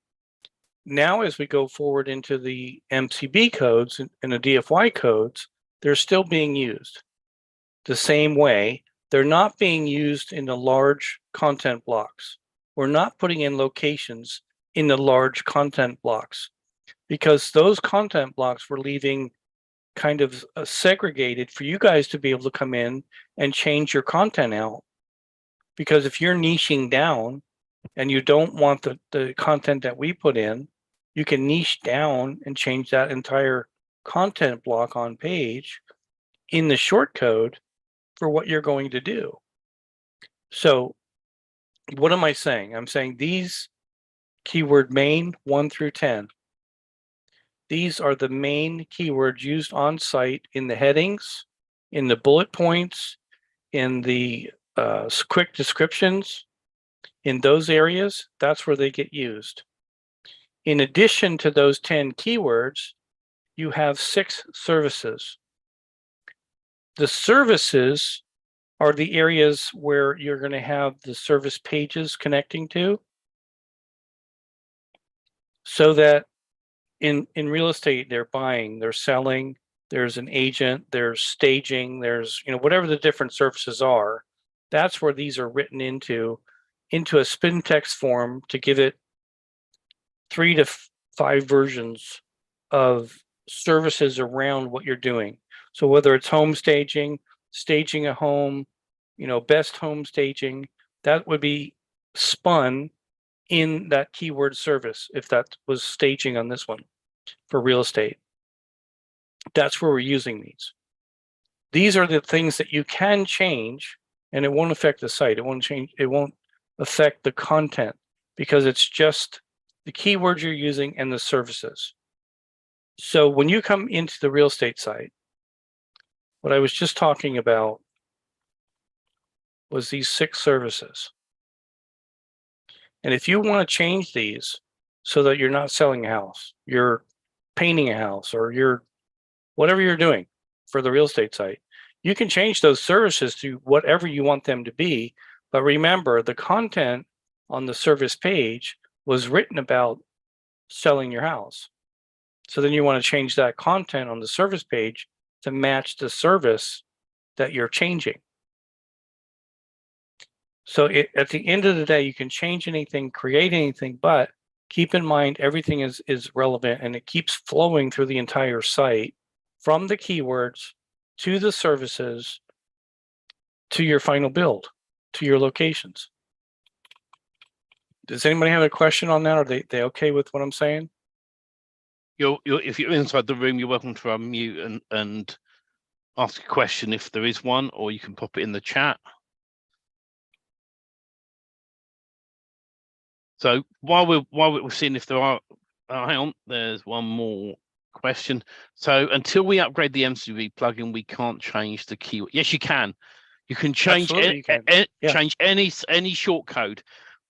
Speaker 2: Now, as we go forward into the MCB codes and the DFY codes, they're still being used the same way. They're not being used in the large content blocks. We're not putting in locations in the large content blocks because those content blocks were leaving kind of segregated for you guys to be able to come in and change your content out. Because if you're niching down and you don't want the content that we put in, you can niche down and change that entire content block on page in the short code for what you're going to do. So what am I saying? I'm saying these keyword main 1 through 10. These are the main keywords used on site in the headings, in the bullet points, in the quick descriptions. In those areas, that's where they get used. In addition to those 10 keywords, you have 6 services. The services are the areas where you're going to have the service pages connecting to, so that in real estate, they're buying, they're selling, there's an agent, there's staging, there's, whatever the different services are. That's where these are written into a spin text form to give it 3 to 5 versions of services around what you're doing. So whether it's home staging, staging a home, best home staging, that would be spun in that keyword service if that was staging on this one for real estate. That's where we're using these. These are the things that you can change, and it won't affect the site. It won't affect the content, because it's just the keywords you're using and the services. So when you come into the real estate site, what I was just talking about was these 6 services. And if you want to change these so that you're not selling a house, you're painting a house, or you're whatever you're doing for the real estate site, you can change those services to whatever you want them to be. But remember, the content on the service page was written about selling your house. So then you want to change that content on the service page to match the service that you're changing. So at the end of the day, you can change anything, create anything, but keep in mind everything is relevant, and it keeps flowing through the entire site from the keywords to the services to your final build, to your locations. Does anybody have a question on that? Are they okay with what I'm saying?
Speaker 1: If you're inside the room, you're welcome to unmute and ask a question if there is one, or you can pop it in the chat. So while we're seeing if there are, hang on, there's one more question. So until we upgrade the MCB plugin, we can't change the keyword. Yes, you can. You can change change any short code.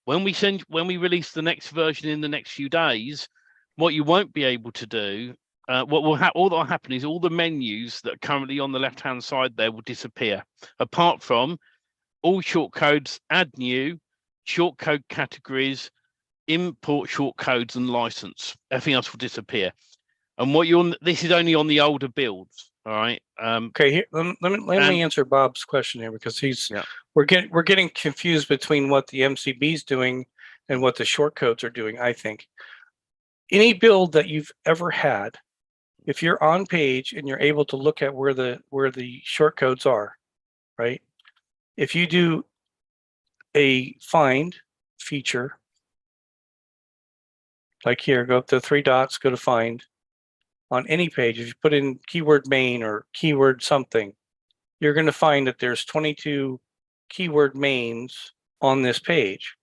Speaker 1: When we release the next version in the next few days, what you won't be able to do, all that will happen is all the menus that are currently on the left-hand side there will disappear. Apart from all short codes, add new, short code categories, import short codes, and license. Everything else will disappear. And this is only on the older builds. All right.
Speaker 2: Okay. Here, let me answer Bob's question here, because we're getting confused between what the MCB is doing and what the short codes are doing. I think any build that you've ever had, if you're on page and you're able to look at where the short codes are, right? If you do a find feature, like here, go up to 3 dots, go to find. On any page, if you put in keyword main or keyword something, you're going to find that there's 22 keyword mains on this page.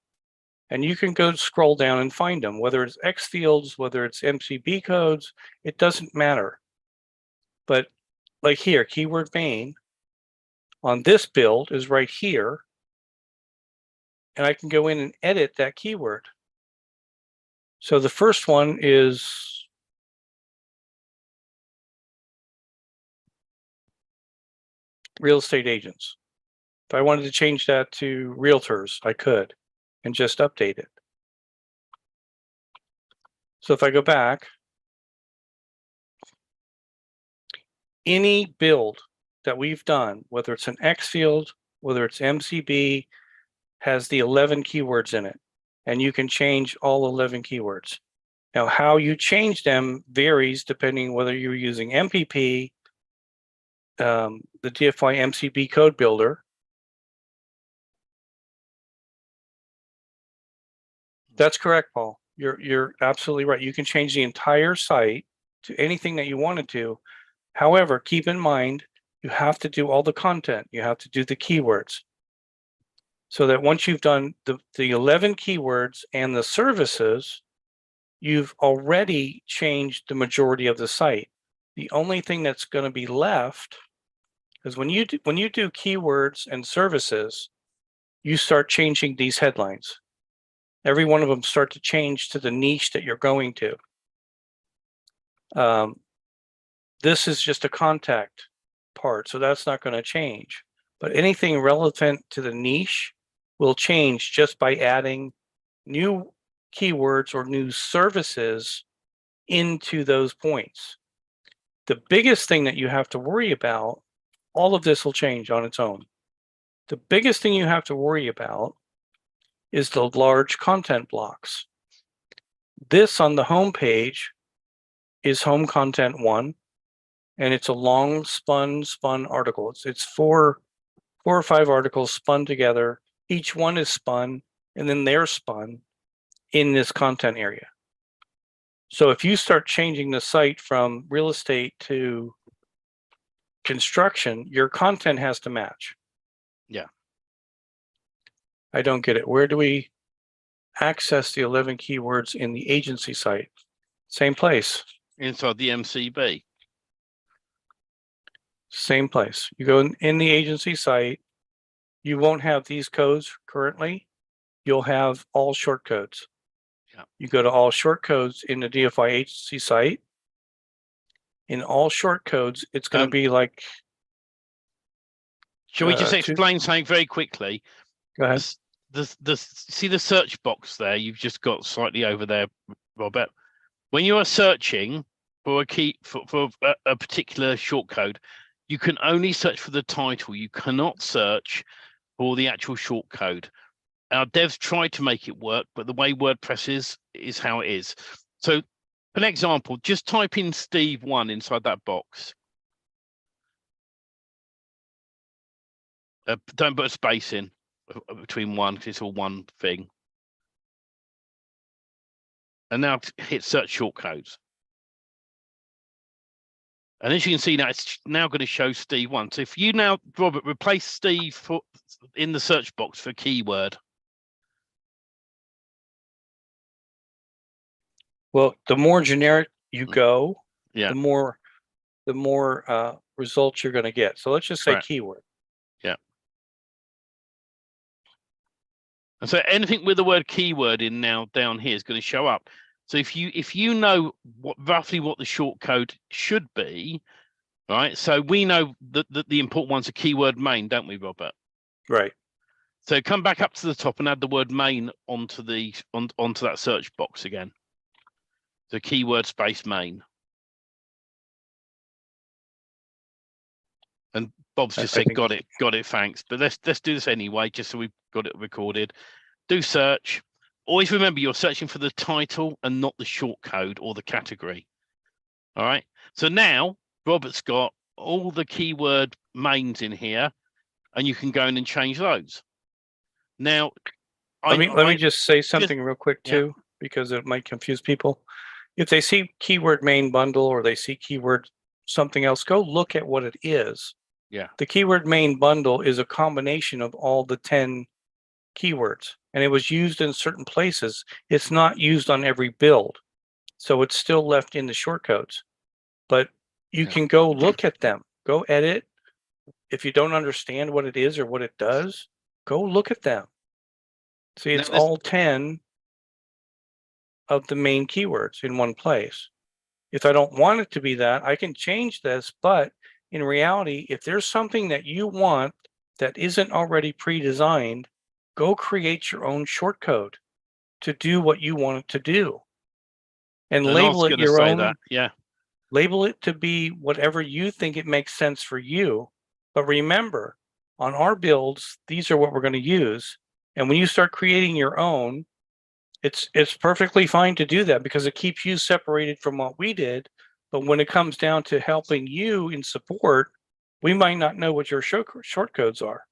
Speaker 2: And you can go scroll down and find them, whether it's X fields, whether it's MCB codes, it doesn't matter. But like here, keyword main on this build is right here. And I can go in and edit that keyword. So the first one is real estate agents. If I wanted to change that to realtors, I could, and just update it. So if I go back, any build that we've done, whether it's an X field, whether it's MCB, has the 11 keywords in it, and you can change all 11 keywords. Now, how you change them varies depending whether you're using MPP, the DFY MCB code builder. That's correct, Paul. You're absolutely right. You can change the entire site to anything that you wanted to. However, keep in mind, you have to do all the content. You have to do the keywords. So that once you've done the 11 keywords and the services, you've already changed the majority of the site. The only thing that's going to be left is when you do keywords and services, you start changing these headlines. Every one of them start to change to the niche that you're going to. This is just a contact part, so that's not going to change. But anything relevant to the niche will change just by adding new keywords or new services into those points. The biggest thing that you have to worry about, all of this will change on its own. The biggest thing you have to worry about is the large content blocks. This on the home page is home content 1, and it's a long spun article. It's four or five articles spun together. Each one is spun, and then they're spun in this content area. So if you start changing the site from real estate to construction, your content has to match.
Speaker 1: Yeah.
Speaker 2: I don't get it. Where do we access the 11 keywords in the agency site? Same place.
Speaker 1: Inside the MCB.
Speaker 2: Same place. You go in the agency site, you won't have these codes currently. You'll have all short codes.
Speaker 1: Yeah.
Speaker 2: You go to all short codes in the DFY agency site. In all short codes, it's going to be like.
Speaker 1: Shall we just explain something very quickly?
Speaker 2: Go ahead.
Speaker 1: See the search box there? You've just got slightly over there, Robert. When you are searching for a key for a particular short code, you can only search for the title. You cannot search for the actual short code. Our devs tried to make it work, but the way WordPress is how it is. So, for an example, just type in Steve1 inside that box. Don't put a space in between one, because it's all one thing. And now hit search shortcodes. And as you can see now, it's now going to show Steve1. So if you now, Robert, replace Steve in the search box for keyword.
Speaker 2: Well, the more generic you go,
Speaker 1: yeah,
Speaker 2: the more results you're going to get. So let's just say keyword.
Speaker 1: Yeah. And so anything with the word keyword in now down here is going to show up. So if you know roughly what the short code should be, right? So we know that the important one's a keyword main, don't we, Robert?
Speaker 2: Right.
Speaker 1: So come back up to the top and add the word main onto that search box again. The keyword space main. And Bob's just said, got it, thanks. But let's do this anyway, just so we've got it recorded. Do search. Always remember you're searching for the title and not the short code or the category. All right. So now Robert's got all the keyword mains in here, and you can go in and change those. Now,
Speaker 2: let me just say something real quick too, because it might confuse people. If they see keyword main bundle or they see keyword something else, go look at what it is.
Speaker 1: Yeah.
Speaker 2: The keyword main bundle is a combination of all the 10 keywords, and it was used in certain places. It's not used on every build, so it's still left in the shortcodes. But you can go look at them, go edit. If you don't understand what it is or what it does, go look at them. See, it's all 10 of the main keywords in one place. If I don't want it to be that, I can change this, but in reality, if there's something that you want that isn't already pre-designed, go create your own shortcode to do what you want it to do. And label it your own.
Speaker 1: Yeah.
Speaker 2: Label it to be whatever you think it makes sense for you. But remember, on our builds, these are what we're going to use. And when you start creating your own, it's perfectly fine to do that because it keeps you separated from what we did. But when it comes down to helping you in support, we might not know what your shortcodes are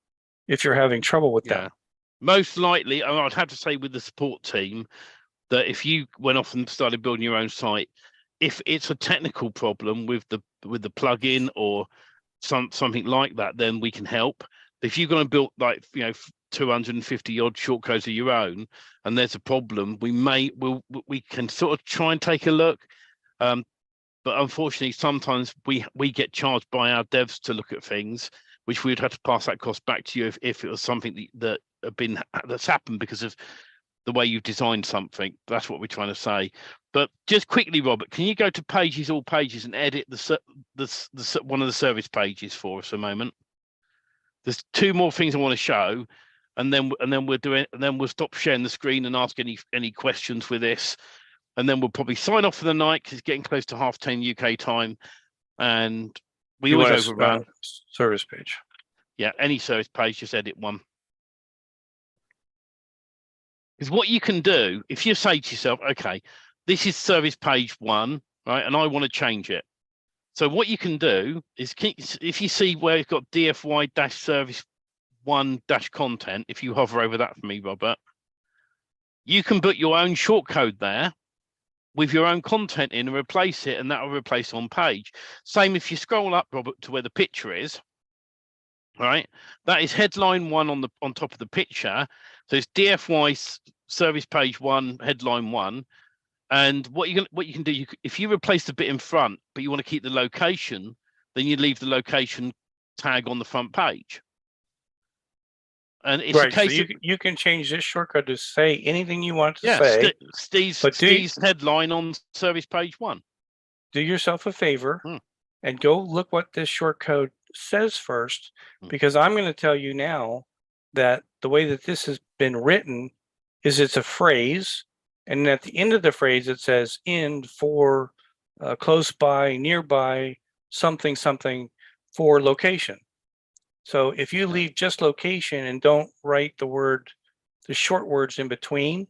Speaker 2: if you're having trouble with them.
Speaker 1: Most likely, I'd have to say with the support team that if you went off and started building your own site, if it's a technical problem with the plugin or something like that, then we can help. If you're going to build 250 odd shortcodes of your own, and there's a problem, we can sort of try and take a look. But unfortunately, sometimes we get charged by our devs to look at things, which we'd have to pass that cost back to you if it was something that's happened because of the way you've designed something. That's what we're trying to say. But just quickly, Robert, can you go to all pages and edit the one of the service pages for us a moment? There's two more things I want to show, and then we'll stop sharing the screen and ask any questions with this, and then we'll probably sign off for the night because it's getting close to 10:30 UK time, and we always overrun.
Speaker 2: Service page.
Speaker 1: Yeah, any service page, just edit one. Because what you can do, if you say to yourself, okay, this is service page 1, right? And I want to change it. So what you can do is, if you see where it's got DFY-service1-content, if you hover over that for me, Robert, you can put your own shortcode there with your own content in and replace it, and that will replace on page. Same if you scroll up, Robert, to where the picture is, right? That is headline 1 on top of the picture. So it's DFY service page 1, headline 1. And what you can do, if you replace the bit in front, but you want to keep the location, then you leave the location tag on the front page. And it's a case
Speaker 2: so you can change this shortcode to say anything you want to say.
Speaker 1: Steve's headline on service page 1.
Speaker 2: Do yourself a favor and go look what this shortcode says first, because I'm going to tell you now that the way that this has been written is it's a phrase. And at the end of the phrase, it says "in for close by, nearby, something, something for location." So if you leave just location and don't write the short words in between,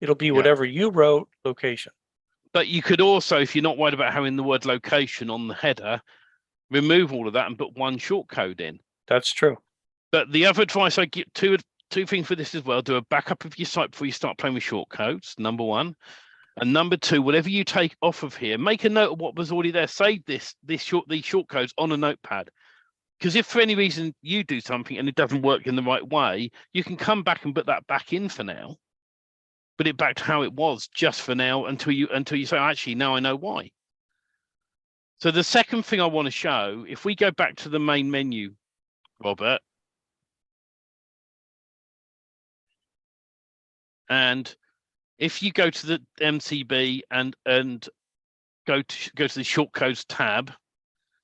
Speaker 2: it'll be whatever you wrote, location.
Speaker 1: But you could also, if you're not worried about having the word location on the header, remove all of that and put one shortcode in.
Speaker 2: That's true.
Speaker 1: But the other advice I give, two things for this as well: do a backup of your site before you start playing with shortcodes, number 1. And number 2, whatever you take off of here, make a note of what was already there. Save these shortcodes on a notepad. Because if for any reason you do something and it doesn't work in the right way, you can come back and put that back in for now. Put it back to how it was just for now until you say, actually, now I know why. So the second thing I want to show, if we go back to the main menu, Robert, and if you go to the MCB and go to the shortcodes tab,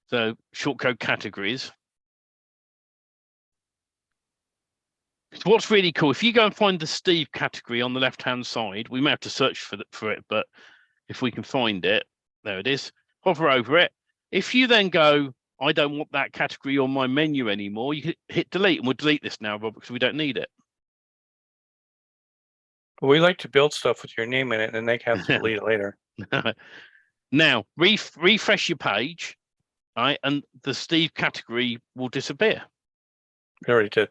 Speaker 1: so shortcode categories. So what's really cool, if you go and find the Steve category on the left-hand side, we may have to search for it, but if we can find it, there it is. Hover over it. If you then go, I don't want that category on my menu anymore, you can hit delete, and we'll delete this now, Robert, because we don't need it.
Speaker 2: We like to build stuff with your name in it, and they have to delete it later.
Speaker 1: Now, refresh your page, right, and the Steve category will disappear.
Speaker 2: We already did.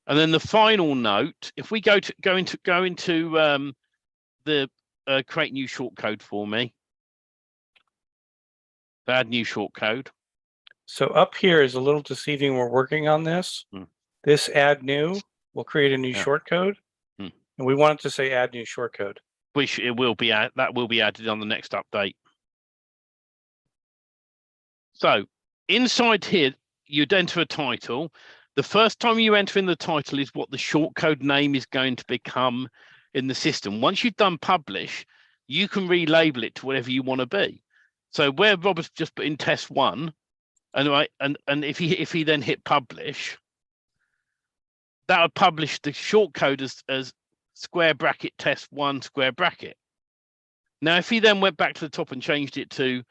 Speaker 1: And then the final note, if we go into the create new shortcode for me, add new shortcode.
Speaker 2: So up here is a little deceiving. We're working on this. This add new will create a new shortcode, and we want it to say add new shortcode.
Speaker 1: Which it will be that will be added on the next update. So inside here, you'd enter a title. The first time you enter in the title is what the shortcode name is going to become in the system. Once you've done publish, you can relabel it to whatever you want to be. So where Robert's just put in test 1, and if he then hit publish, that would publish the shortcode as square bracket test 1 square bracket. Now, if he then went back to the top and changed it to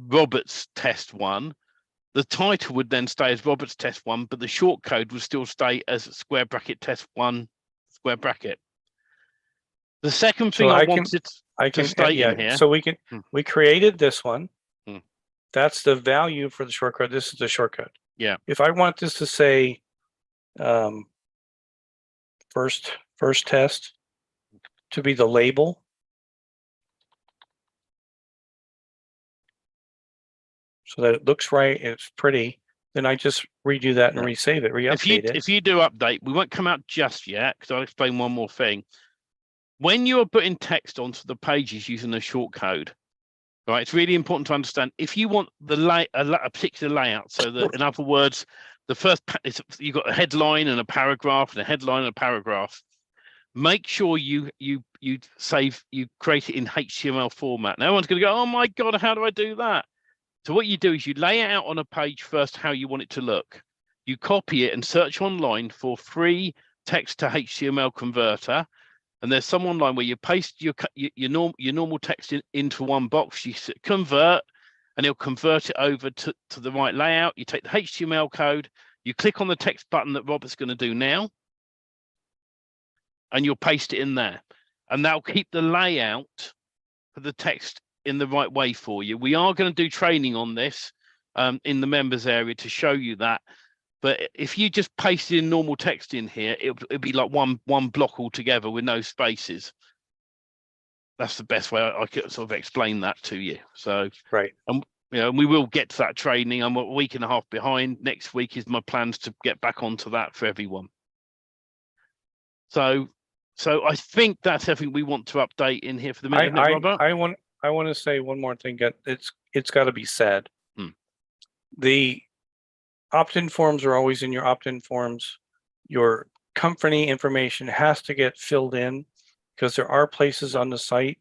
Speaker 1: Robert's test 1, the title would then stay as Robert's test 1, but the shortcode would still stay as square bracket test 1 square bracket. The second thing I wanted to state in here.
Speaker 2: So we created this one. That's the value for the shortcode. This is the shortcode.
Speaker 1: Yeah.
Speaker 2: If I want this to say first test to be the label, so that it looks right, it's pretty, then I just redo that and resave it, re-update it.
Speaker 1: If you do update, we won't come out just yet, because I'll explain one more thing. When you're putting text onto the pages using a shortcode, right, it's really important to understand if you want a particular layout. So that, in other words, the first you've got a headline and a paragraph, and a headline and a paragraph. Make sure you create it in HTML format. Now everyone's going to go, oh my God, how do I do that? So what you do is you lay it out on a page first how you want it to look. You copy it and search online for free text to HTML converter. And there's some online where you paste your normal text into one box. You convert, and it'll convert it over to the right layout. You take the HTML code, you click on the text button that Robert's going to do now, and you'll paste it in there. And that'll keep the layout for the text in the right way for you. We are going to do training on this in the members area to show you that. But if you just paste in normal text in here, it'll be like one block altogether with no spaces. That's the best way I could sort of explain that to you. So
Speaker 2: right.
Speaker 1: And we will get to that training. I'm a week and a half behind. Next week is my plans to get back onto that for everyone. So I think that's everything we want to update in here for the minute, Robert.
Speaker 2: I want to say one more thing. It's got to be said. The opt-in forms are always in your opt-in forms. Your company information has to get filled in, because there are places on the site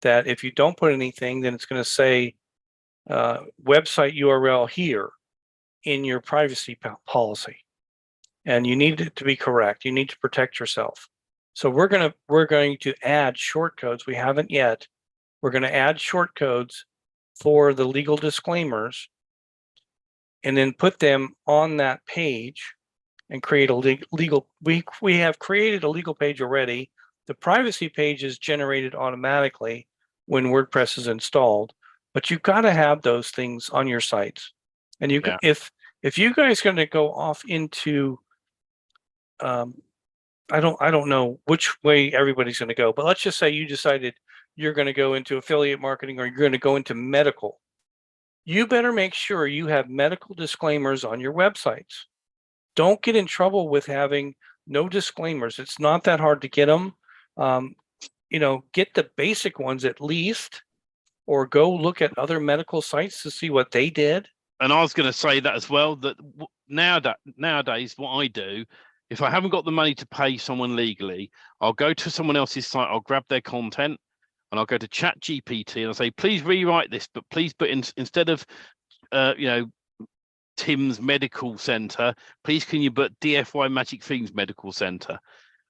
Speaker 2: that if you don't put anything, then it's going to say website URL here in your privacy policy, and you need it to be correct. You need to protect yourself. So we're going to add short codes. We haven't yet. We're going to add short codes for the legal disclaimers, and then put them on that page and create a legal. We have created a legal page already. The privacy page is generated automatically when WordPress is installed, but you've got to have those things on your sites. And if you guys are going to go off into, I don't know which way everybody's going to go, but let's just say you decided you're going to go into affiliate marketing, or you're going to go into medical. You better make sure you have medical disclaimers on your websites. Don't get in trouble with having no disclaimers. It's not that hard to get them. Get the basic ones at least, or go look at other medical sites to see what they did.
Speaker 1: And I was going to say that as well, that nowadays what I do, if I haven't got the money to pay someone legally, I'll go to someone else's site, I'll grab their content, and I'll go to ChatGPT and I'll say, please rewrite this, but please put in, instead of Tim's Medical Center, please can you put DFY Magic Themes Medical Center,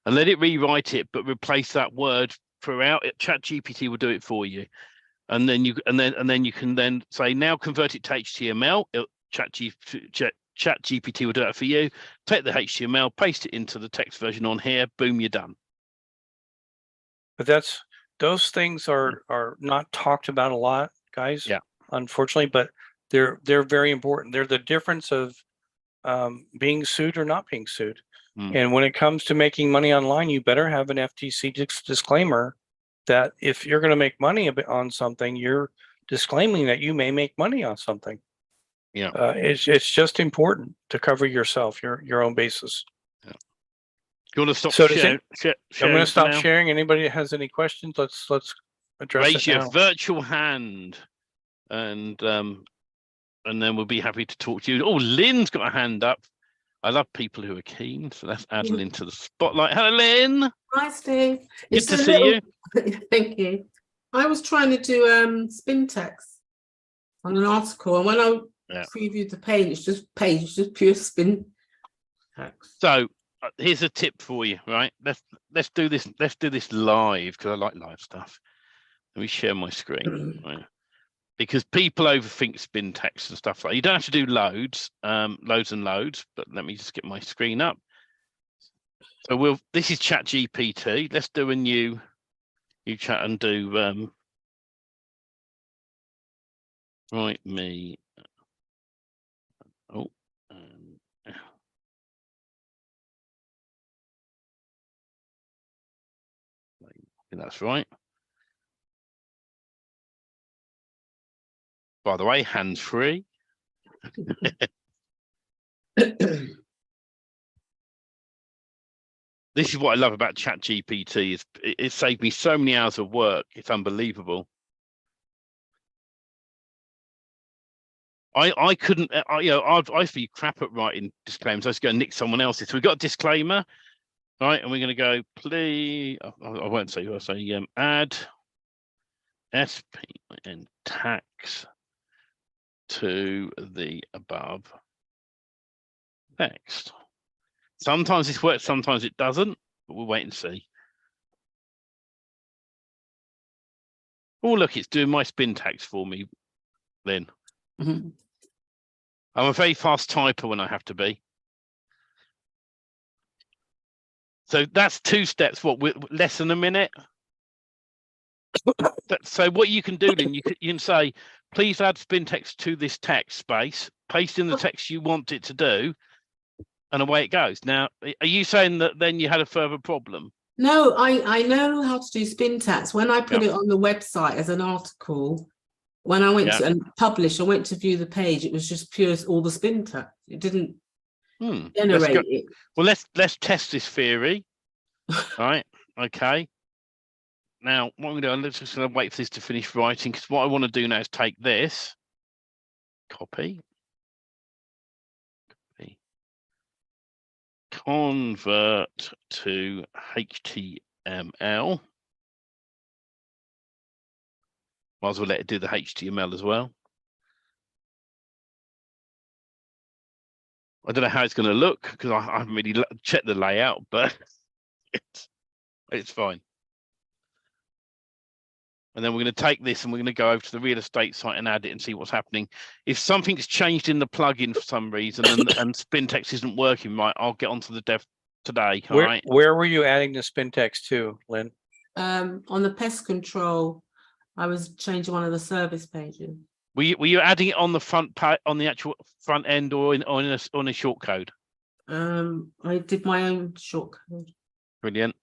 Speaker 1: and let it rewrite it, but replace that word throughout. ChatGPT will do it for you, and then you can then say, now convert it to HTML. ChatGPT will do that for you. Take the HTML, paste it into the text version on here. Boom, you're done.
Speaker 2: But those things are not talked about a lot, guys.
Speaker 1: Yeah,
Speaker 2: unfortunately, but they're very important. They're the difference of being sued or not being sued. And when it comes to making money online, you better have an FTC disclaimer that if you're going to make money on something, you're disclaiming that you may make money on something.
Speaker 1: Yeah,
Speaker 2: it's just important to cover yourself, your own basis.
Speaker 1: Yeah. You want to stop?
Speaker 2: So
Speaker 1: sharing
Speaker 2: I'm going to stop
Speaker 1: now?
Speaker 2: sharing. Anybody that has any questions, let's address
Speaker 1: Raise
Speaker 2: it
Speaker 1: your
Speaker 2: now.
Speaker 1: virtual hand, and then we'll be happy to talk to you. Oh, Lynn's got a hand up. I love people who are keen, so let's add Lynn to the spotlight. Hello, Lynn.
Speaker 4: Hi, Steve.
Speaker 1: Good to see you.
Speaker 4: Thank you. I was trying to do spin text on an article, and when I previewed the page, it's just pure spin text.
Speaker 1: So here's a tip for you, right? Let's do this. Let's do this live, because I like live stuff. Let me share my screen. Right. Because people overthink spin text and stuff like that. You don't have to do loads and loads, but let me just get my screen up. So this is ChatGPT. Let's do a new chat and do write me. Oh, I think that's right. By the way, hands free. This is what I love about ChatGPT. Is it saved me so many hours of work. It's unbelievable. I couldn't, I used to be crap at writing disclaimers. I used to go and nick someone else's. So we've got a disclaimer, right? And we're going to go, please, I won't say who, I'll say add SPN tax to the above text. Sometimes this works, sometimes it doesn't, but we'll wait and see. Oh, look, it's doing my spin tax for me, Lynn.
Speaker 4: Mm-hmm.
Speaker 1: I'm a very fast typer when I have to be. So that's 2 steps, what, with less than a minute? So what you can do then, you can say, please add spin text to this text space, paste in the text you want it to do, and away it goes. Now, are you saying that then you had a further problem?
Speaker 4: No, I know how to do spin text. When I put it on the website as an article, when I went to and publish, I went to view the page. It was just pure all the spin text. It didn't generate it.
Speaker 1: Well, let's test this theory. Right. Okay. Now, what I'm going to do, I'm just going to wait for this to finish writing, because what I want to do now is take this, copy, convert to HTML. Might as well let it do the HTML as well. I don't know how it's going to look, because I haven't really checked the layout, but it's fine. And then we're going to take this and we're going to go over to the real estate site and add it and see what's happening. If something's changed in the plugin for some reason and SpinText isn't working right, I'll get onto the dev today. All right.
Speaker 2: Where were you adding the SpinText to, Lynn?
Speaker 4: On the pest control, I was changing one of the service pages.
Speaker 1: Were you adding it on the on the actual front end or on a shortcode?
Speaker 4: I did my own shortcode.
Speaker 1: Brilliant.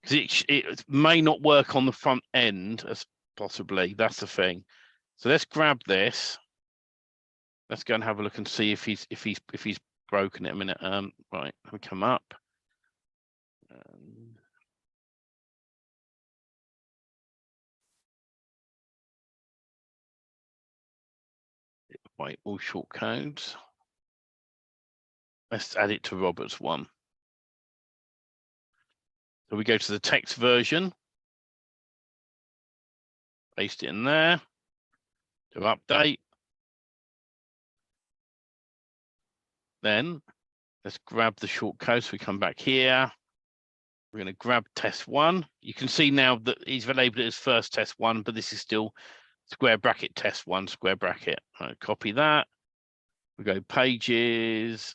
Speaker 1: Because it may not work on the front end as possibly. That's the thing. So let's grab this. Let's go and have a look and see if he's broken it a minute. Right, let me come up. Wait, all shortcodes. Let's add it to Robert's one. So we go to the text version, paste it in there, to update. Then let's grab the shortcode. So we come back here. We're going to grab test one. You can see now that he's labeled it as first test one, but this is still square bracket test one, square bracket. Right, copy that. We go pages.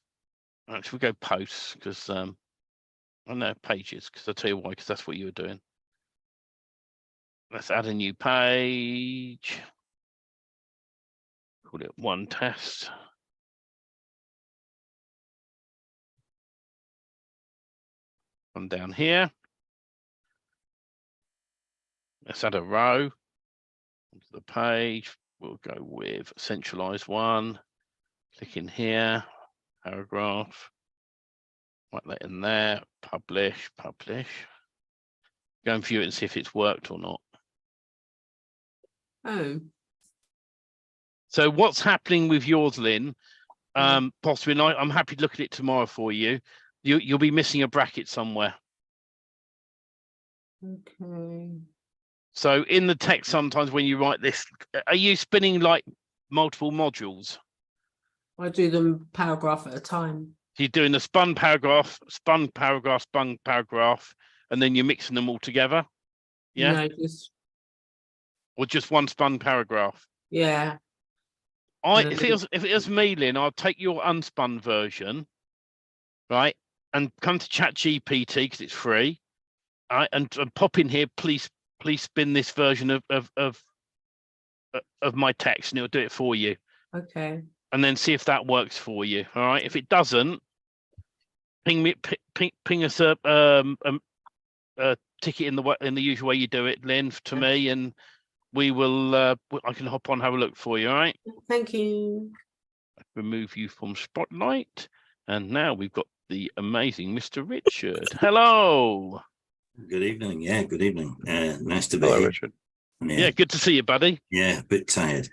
Speaker 1: Actually, we go posts because I know pages, because I'll tell you why, because that's what you were doing. Let's add a new page. Call it one test. Come down here. Let's add a row onto the page. We'll go with centralized one. Click in here, paragraph. Write that in there, publish. Go and view it and see if it's worked or not.
Speaker 4: Oh.
Speaker 1: So what's happening with yours, Lynn? Possibly, and I'm happy to look at it tomorrow for you. You'll be missing a bracket somewhere.
Speaker 4: Okay.
Speaker 1: So in the text, sometimes when you write this, are you spinning like multiple modules?
Speaker 4: I do them paragraph at a time.
Speaker 1: You're doing the spun paragraph, spun paragraph, and then you're mixing them all together. Yeah.
Speaker 4: No,
Speaker 1: Or just one spun paragraph.
Speaker 4: Yeah.
Speaker 1: If it was me, Lynn, I'd take your unspun version, right, and come to ChatGPT because it's free, and pop in here, please spin this version of my text, and it'll do it for you.
Speaker 4: Okay.
Speaker 1: And then see if that works for you. All right. If it doesn't, ping us a ticket in the usual way you do it, Lynn, to me, and we will. I can hop on, have a look for you. All right.
Speaker 4: Thank you.
Speaker 1: Remove you from Spotlight, and now we've got the amazing Mr. Richard. Hello.
Speaker 5: Good evening. Yeah, good evening. Nice to be
Speaker 2: Hello,
Speaker 5: here.
Speaker 2: Richard.
Speaker 1: Yeah, good to see you, buddy.
Speaker 5: Yeah, a bit tired.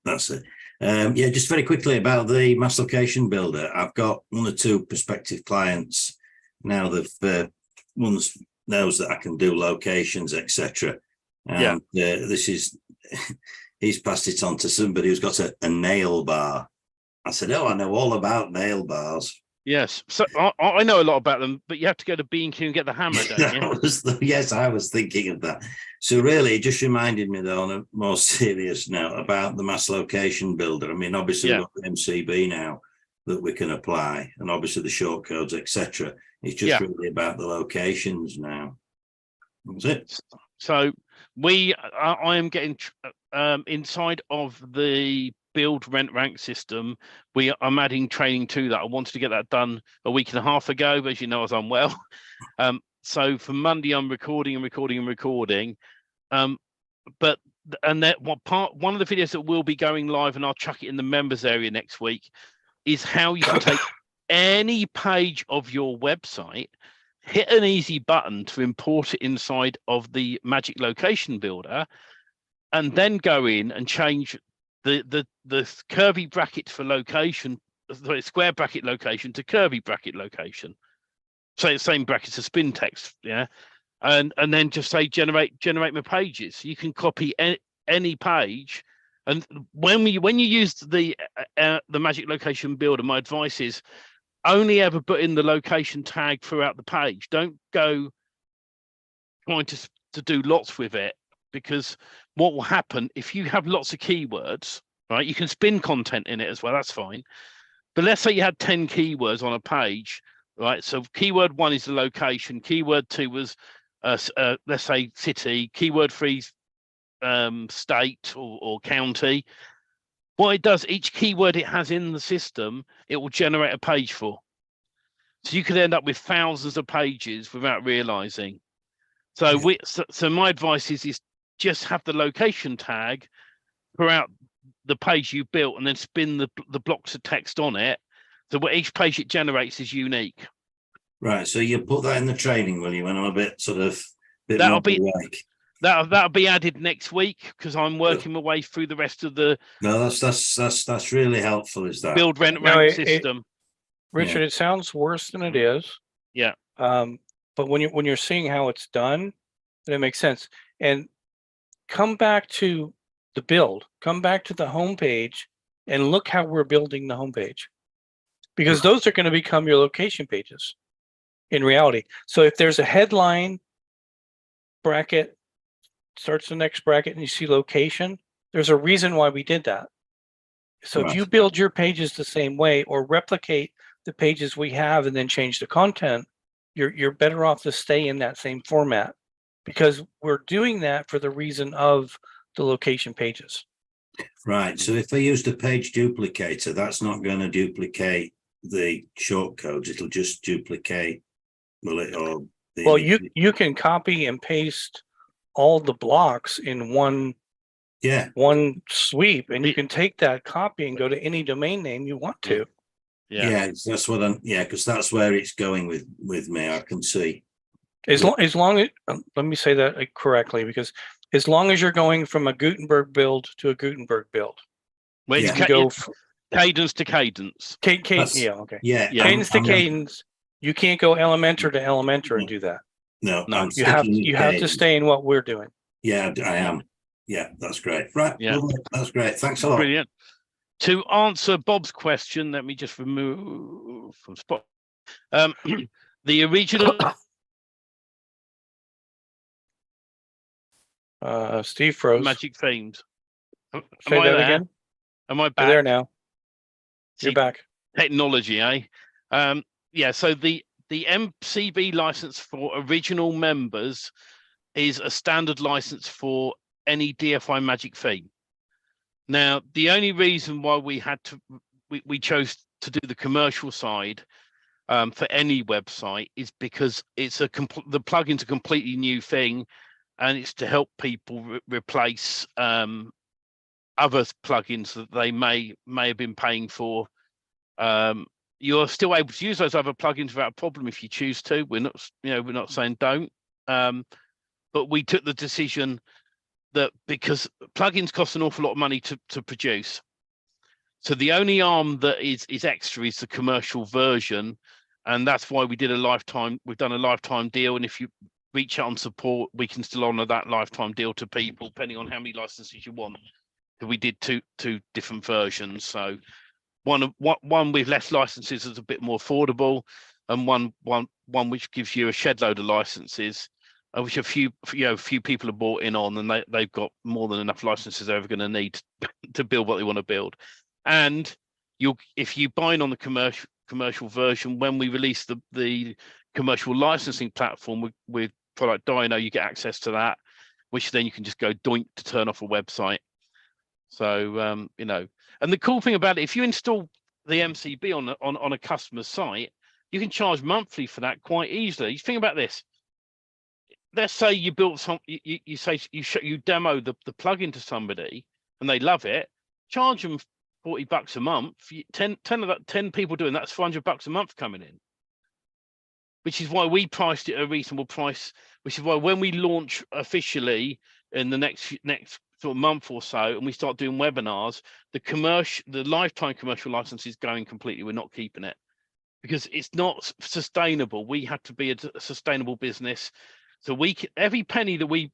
Speaker 5: That's it. Yeah, just very quickly about the mass location builder. I've got one or two prospective clients now that ones knows that I can do locations, etc. And this is he's passed it on to somebody who's got a nail bar. I said, oh, I know all about nail bars.
Speaker 1: Yes, so I know a lot about them, but you have to go to B&Q and get the hammer, don't you?
Speaker 5: Yes, I was thinking of that. So really, it just reminded me, though, on a more serious note, about the mass location builder. I mean, obviously, we've got the MCB now that we can apply, and obviously the short codes, etc. It's just really about the locations now. That's it.
Speaker 1: So I am getting inside of the build rent rank system. I'm adding training to that. I wanted to get that done a week and a half ago, but as you know, I was unwell. So for Monday, I'm recording. But one of the videos that will be going live, and I'll chuck it in the members area next week, is how you can take any page of your website, hit an easy button to import it inside of the Magic Location Builder, and then go in and change the curvy bracket for location, sorry, square bracket location to curvy bracket location. So it's same brackets as spin text, yeah. And then just say generate my pages. You can copy any page, and when you use the Magic Location Builder, my advice is only ever put in the location tag throughout the page. Don't go trying to do lots with it, because what will happen if you have lots of keywords, right? You can spin content in it as well. That's fine. But let's say you had 10 keywords on a page, right? So keyword 1 is the location. Keyword 2 was let's say city. Keyword 3 state or county. What it does, each keyword it has in the system, it will generate a page for. So you could end up with thousands of pages without realizing. So so my advice is just have the location tag throughout the page you built, and then spin the blocks of text on it. So what each page it generates is unique.
Speaker 5: Right. So you put that in the training, will you? When I'm a bit
Speaker 1: That'll be added next week, because I'm working my way through the rest of the.
Speaker 5: No, that's really helpful. Is that
Speaker 1: build rent rank system?
Speaker 2: Richard, it sounds worse than it is.
Speaker 1: Yeah.
Speaker 2: But when you're seeing how it's done, then it makes sense. And come back to the build. Come back to the homepage and look how we're building the homepage, because those are going to become your location pages in reality. So if there's a headline bracket, starts the next bracket, and you see location, there's a reason why we did that. So if you build your pages the same way, or replicate the pages we have and then change the content, you're better off to stay in that same format, because we're doing that for the reason of the location pages.
Speaker 5: Right. So if I use the page duplicator, that's not going to duplicate the short codes. It'll just duplicate, will it? Or
Speaker 2: well, you can copy and paste all the blocks in one sweep, and you can take that copy and go to any domain name you want to.
Speaker 5: Yeah, that's what because that's where it's going with me. I can see.
Speaker 2: As long as let me say that correctly, because as long as you're going from a Gutenberg build to a Gutenberg build,
Speaker 1: where you can go cadence to cadence.
Speaker 2: Cadence to cadence. You can't go Elementor to Elementor and do that.
Speaker 5: No.
Speaker 2: You have to stay in what we're doing.
Speaker 5: Yeah, I am. Yeah, that's great. Right.
Speaker 1: Yeah,
Speaker 5: that's great. Thanks a lot.
Speaker 1: Brilliant. To answer Bob's question, let me just remove from spot. The original.
Speaker 2: Steve froze.
Speaker 1: Magic themes.
Speaker 2: Say that again.
Speaker 1: Am I back?
Speaker 2: You're there now. You're back.
Speaker 1: Technology, eh? Yeah. So the MCB license for original members is a standard license for any DFY Magic theme. Now, the only reason why we chose to do the commercial side for any website is because it's the plugin's a completely new thing, and it's to help people replace other plugins that they may have been paying for. You're still able to use those other plugins without a problem if you choose to. We're not saying don't, but we took the decision that because plugins cost an awful lot of money to produce, so the only arm that is extra is the commercial version, and that's why we've done a lifetime deal. And if you reach out on support, we can still honor that lifetime deal to people depending on how many licenses you want. So we did two different versions. So one with less licenses is a bit more affordable, and one which gives you a shed load of licenses, which a few people have bought in on, and they've got more than enough licenses they're ever going to need to build what they want to build. And if you buy in on the commercial version, when we release the commercial licensing platform with product Dino, you get access to that, which then you can just go doink to turn off a website. So you know, and the cool thing about it, if you install the MCB on a customer's site, you can charge monthly for that quite easily. You think about this. Let's say you built some, you say you demo the plugin to somebody and they love it, charge them $40 a month. 10 people doing that's $400 a month coming in. Which is why we priced it at a reasonable price. Which is why when we launch officially in the next sort of month or so, and we start doing webinars, the lifetime commercial license is going completely. We're not keeping it because it's not sustainable. We have to be a sustainable business. So every penny that we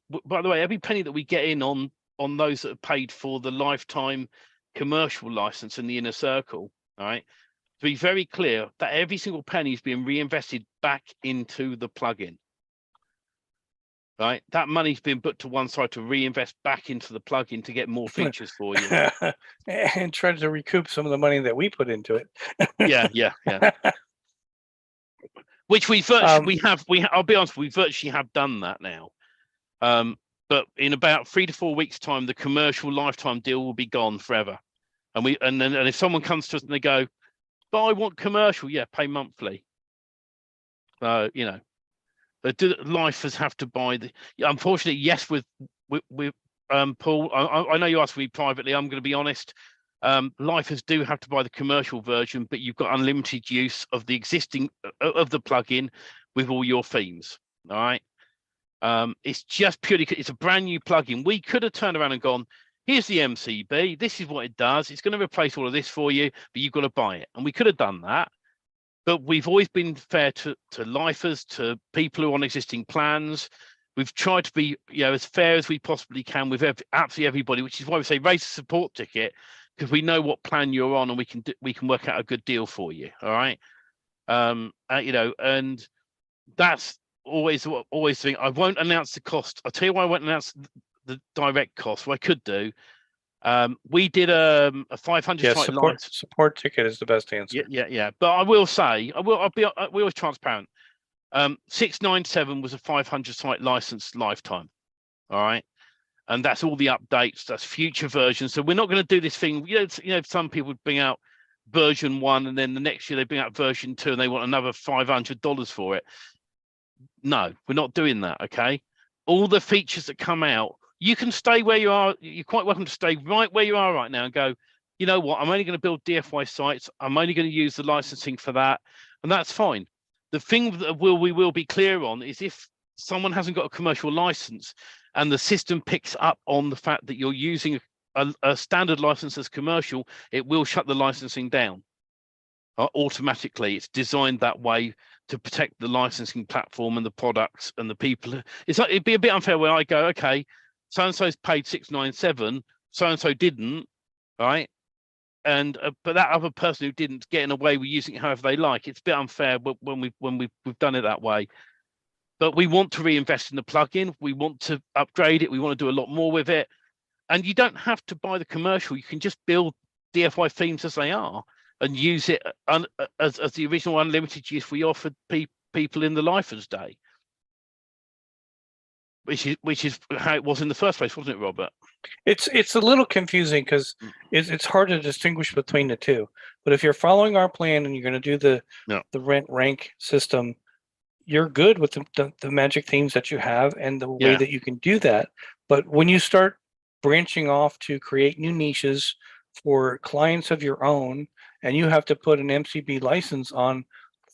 Speaker 1: get in on those that have paid for the lifetime commercial license in the inner circle, all right, to be very clear that every single penny is being reinvested back into the plugin. Right, that money's been put to one side to reinvest back into the plugin to get more features for you,
Speaker 2: and trying to recoup some of the money that we put into it.
Speaker 1: yeah. Which we virtually I'll be honest, we virtually have done that now. But in about 3 to 4 weeks' time, the commercial lifetime deal will be gone forever. And if someone comes to us and they go, "But I want commercial," yeah, pay monthly. So you know. But lifers have to buy the. Unfortunately, yes, with Paul, I know you asked me privately. I'm going to be honest. Lifers do have to buy the commercial version, but you've got unlimited use of the existing of the plugin with all your themes. All right. It's just purely. It's a brand new plugin. We could have turned around and gone, "Here's the MCB. This is what it does. It's going to replace all of this for you, but you've got to buy it." And we could have done that. But we've always been fair to lifers, to people who are on existing plans. We've tried to be, as fair as we possibly can with absolutely everybody, which is why we say raise a support ticket, because we know what plan you're on and we can work out a good deal for you. All right. And that's always the thing. I won't announce the cost. I'll tell you why I won't announce the direct cost. What I could do. We did a 500 site
Speaker 2: support ticket is the best answer.
Speaker 1: Yeah. But I will say, we're always transparent. 697 was a 500 site license lifetime. All right. And that's all the updates, that's future versions. So we're not going to do this thing. Some people bring out version 1 and then the next year they bring out version 2 and they want another $500 for it. No, we're not doing that. Okay. All the features that come out, you can stay where you are. You're quite welcome to stay right where you are right now and go, you know what, I'm only going to build DFY sites. I'm only going to use the licensing for that. And that's fine. The thing that we will be clear on is if someone hasn't got a commercial license and the system picks up on the fact that you're using a standard license as commercial, it will shut the licensing down automatically. It's designed that way to protect the licensing platform and the products and the people. It'd be a bit unfair when I go, okay, so-and-so's paid 697, so-and-so didn't, right? And but that other person who didn't getting away with using it however they like. It's a bit unfair when we've done it that way. But we want to reinvest in the plugin. We want to upgrade it. We want to do a lot more with it. And you don't have to buy the commercial. You can just build DFY themes as they are and use it as the original unlimited use we offered people in the Lifers Day. Which is how it was in the first place, wasn't it, Robert?
Speaker 2: It's a little confusing because it's hard to distinguish between the two. But if you're following our plan and you're going to do the rent rank system, you're good with the magic themes that you have and the way that you can do that. But when you start branching off to create new niches for clients of your own, and you have to put an MCB license on,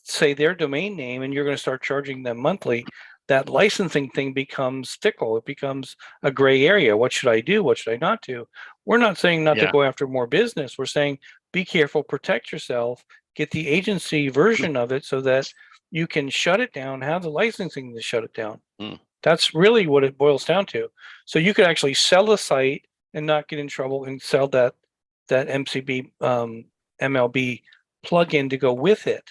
Speaker 2: say, their domain name, and you're going to start charging them monthly, that licensing thing becomes fickle. It becomes a gray area. What should I do? What should I not do? We're not saying not to go after more business. We're saying be careful, protect yourself, get the agency version of it so that you can shut it down, have the licensing to shut it down. That's really what it boils down to. So you could actually sell a site and not get in trouble and sell that MCB MLB plugin to go with it.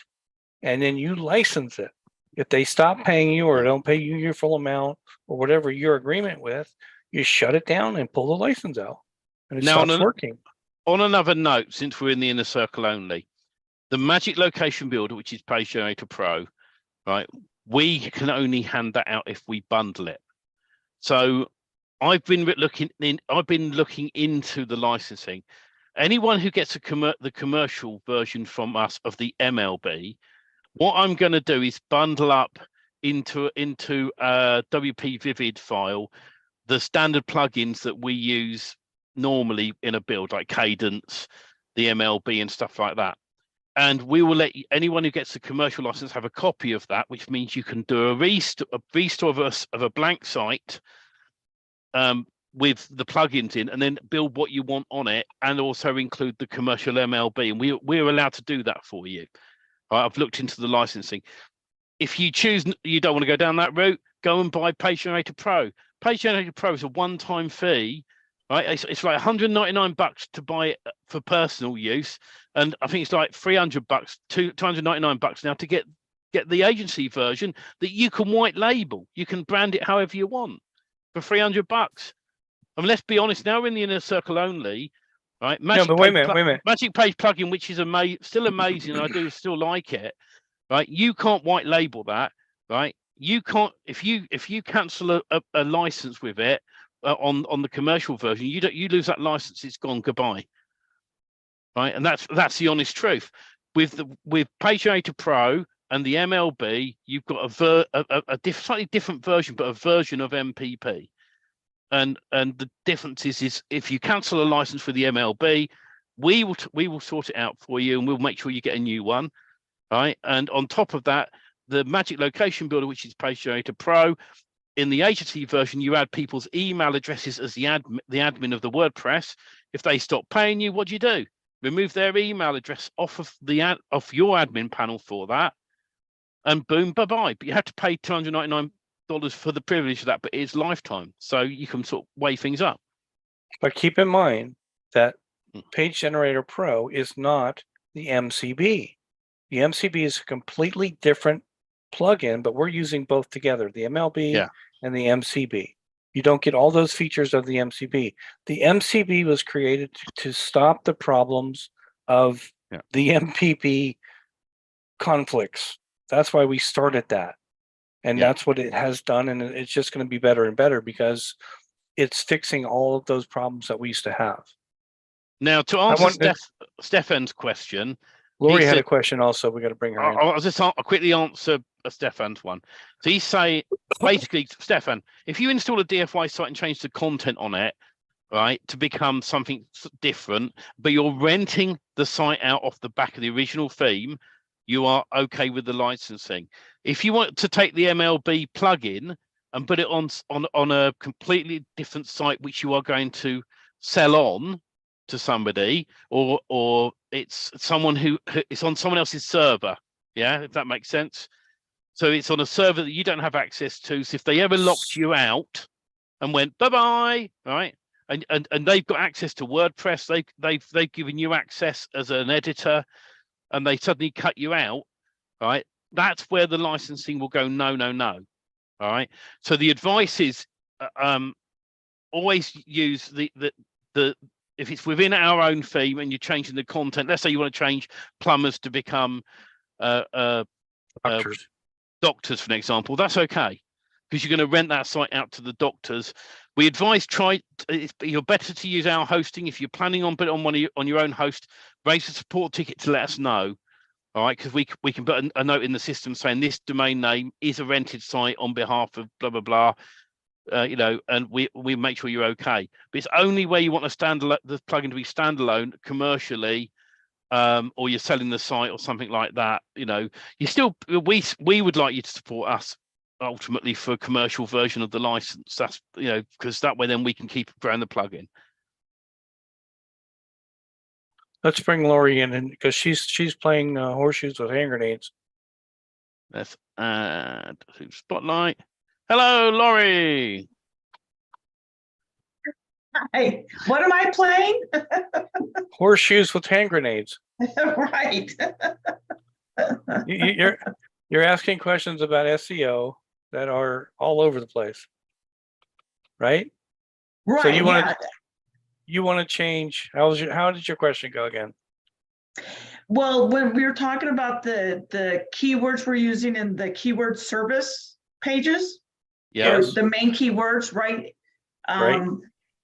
Speaker 2: And then you license it. If they stop paying you or don't pay you your full amount or whatever your agreement with, you shut it down and pull the license out. And it stops working.
Speaker 1: On another note, since we're in the inner circle only, the Magic Location Builder, which is Page Generator Pro, right? we can only hand that out if we bundle it. So I've been looking into the licensing. Anyone who gets the commercial version from us of the MLB, what I'm going to do is bundle up into a WP Vivid file the standard plugins that we use normally in a build, like Cadence, the MLB, and stuff like that. And we will let anyone who gets the commercial license have a copy of that, which means you can do a restore of a blank site with the plugins in, and then build what you want on it, and also include the commercial MLB. And we're allowed to do that for you. I've looked into the licensing. If you choose you don't want to go down that route, go and buy Page Generator Pro. Page Generator Pro is a one-time fee, right? It's like $199 to buy it for personal use, and I think it's like $300, $299 now to get the agency version that you can white label. You can brand it however you want for $300. I mean, let's be honest. Now we're in the Inner Circle only, right?
Speaker 2: No, but wait a minute.
Speaker 1: Magic Page plugin, which is still amazing, and I do still like it. Right, you can't white label that, right? You can't if you cancel a license with it on the commercial version, you lose that license. It's gone, goodbye. Right, and that's the honest truth. With Page Generator Pro and the MLB, you've got a slightly different version, but a version of MPP. And the difference is if you cancel a license for the MLB, we will sort it out for you, and we'll make sure you get a new one. Right, and on top of that, the Magic Location Builder, which is Page Generator Pro, in the agency version, you add people's email addresses as the admin of the WordPress. If they stop paying you, what do? Remove their email address off of your admin panel for that, and boom, bye bye. But you have to pay $299 for the privilege of that, but it's lifetime, so you can sort of weigh things up.
Speaker 2: But keep in mind that Page Generator Pro is not the MCB. The MCB is a completely different plugin, but we're using both together, the MLB and the MCB. You don't get all those features of the MCB. The MCB was created to stop the problems of the MPP conflicts. That's why we started that. And that's what it has done. And it's just going to be better and better because it's fixing all of those problems that we used to have.
Speaker 1: Now, to answer Stefan's question,
Speaker 2: Lori had a question also. We got to bring her in.
Speaker 1: I'll quickly answer Stefan's one. So he's saying, basically, Stefan, if you install a DFY site and change the content on it, right, to become something different, but you're renting the site out off the back of the original theme, you are okay with the licensing. If you want to take the MLB plugin and put it on a completely different site, which you are going to sell on to somebody, or it's someone who it's on someone else's server, if that makes sense. So it's on a server that you don't have access to. So if they ever locked you out and went bye-bye, right, and they've got access to WordPress, they've given you access as an editor, and they suddenly cut you out, right, that's where the licensing will go no. All right, so the advice is always use the if it's within our own theme and you're changing the content. Let's say you want to change plumbers to become doctors, for an example, that's okay, because you're going to rent that site out to the doctors. We advise you're better to use our hosting. If you're planning on putting it on your own host, raise a support ticket to let us know. All right, because we can put a note in the system saying this domain name is a rented site on behalf of blah blah blah. And we make sure you're okay. But it's only where you want the plugin to be standalone commercially, or you're selling the site or something like that. You still we would like you to support us ultimately for a commercial version of the license. That's because that way then we can keep growing the plugin.
Speaker 2: Let's bring Lori in, because she's playing horseshoes with hand grenades.
Speaker 1: Let's add spotlight. Hello, Lori.
Speaker 6: Hi. What am I playing?
Speaker 2: Horseshoes with hand grenades.
Speaker 6: Right.
Speaker 2: You're asking questions about SEO that are all over the place, right?
Speaker 6: Right.
Speaker 2: So you want to change. How did your question go again?
Speaker 6: Well, when we were talking about the keywords we're using in the keyword service pages, or
Speaker 1: Yes.
Speaker 6: the main keywords, right?
Speaker 2: Right.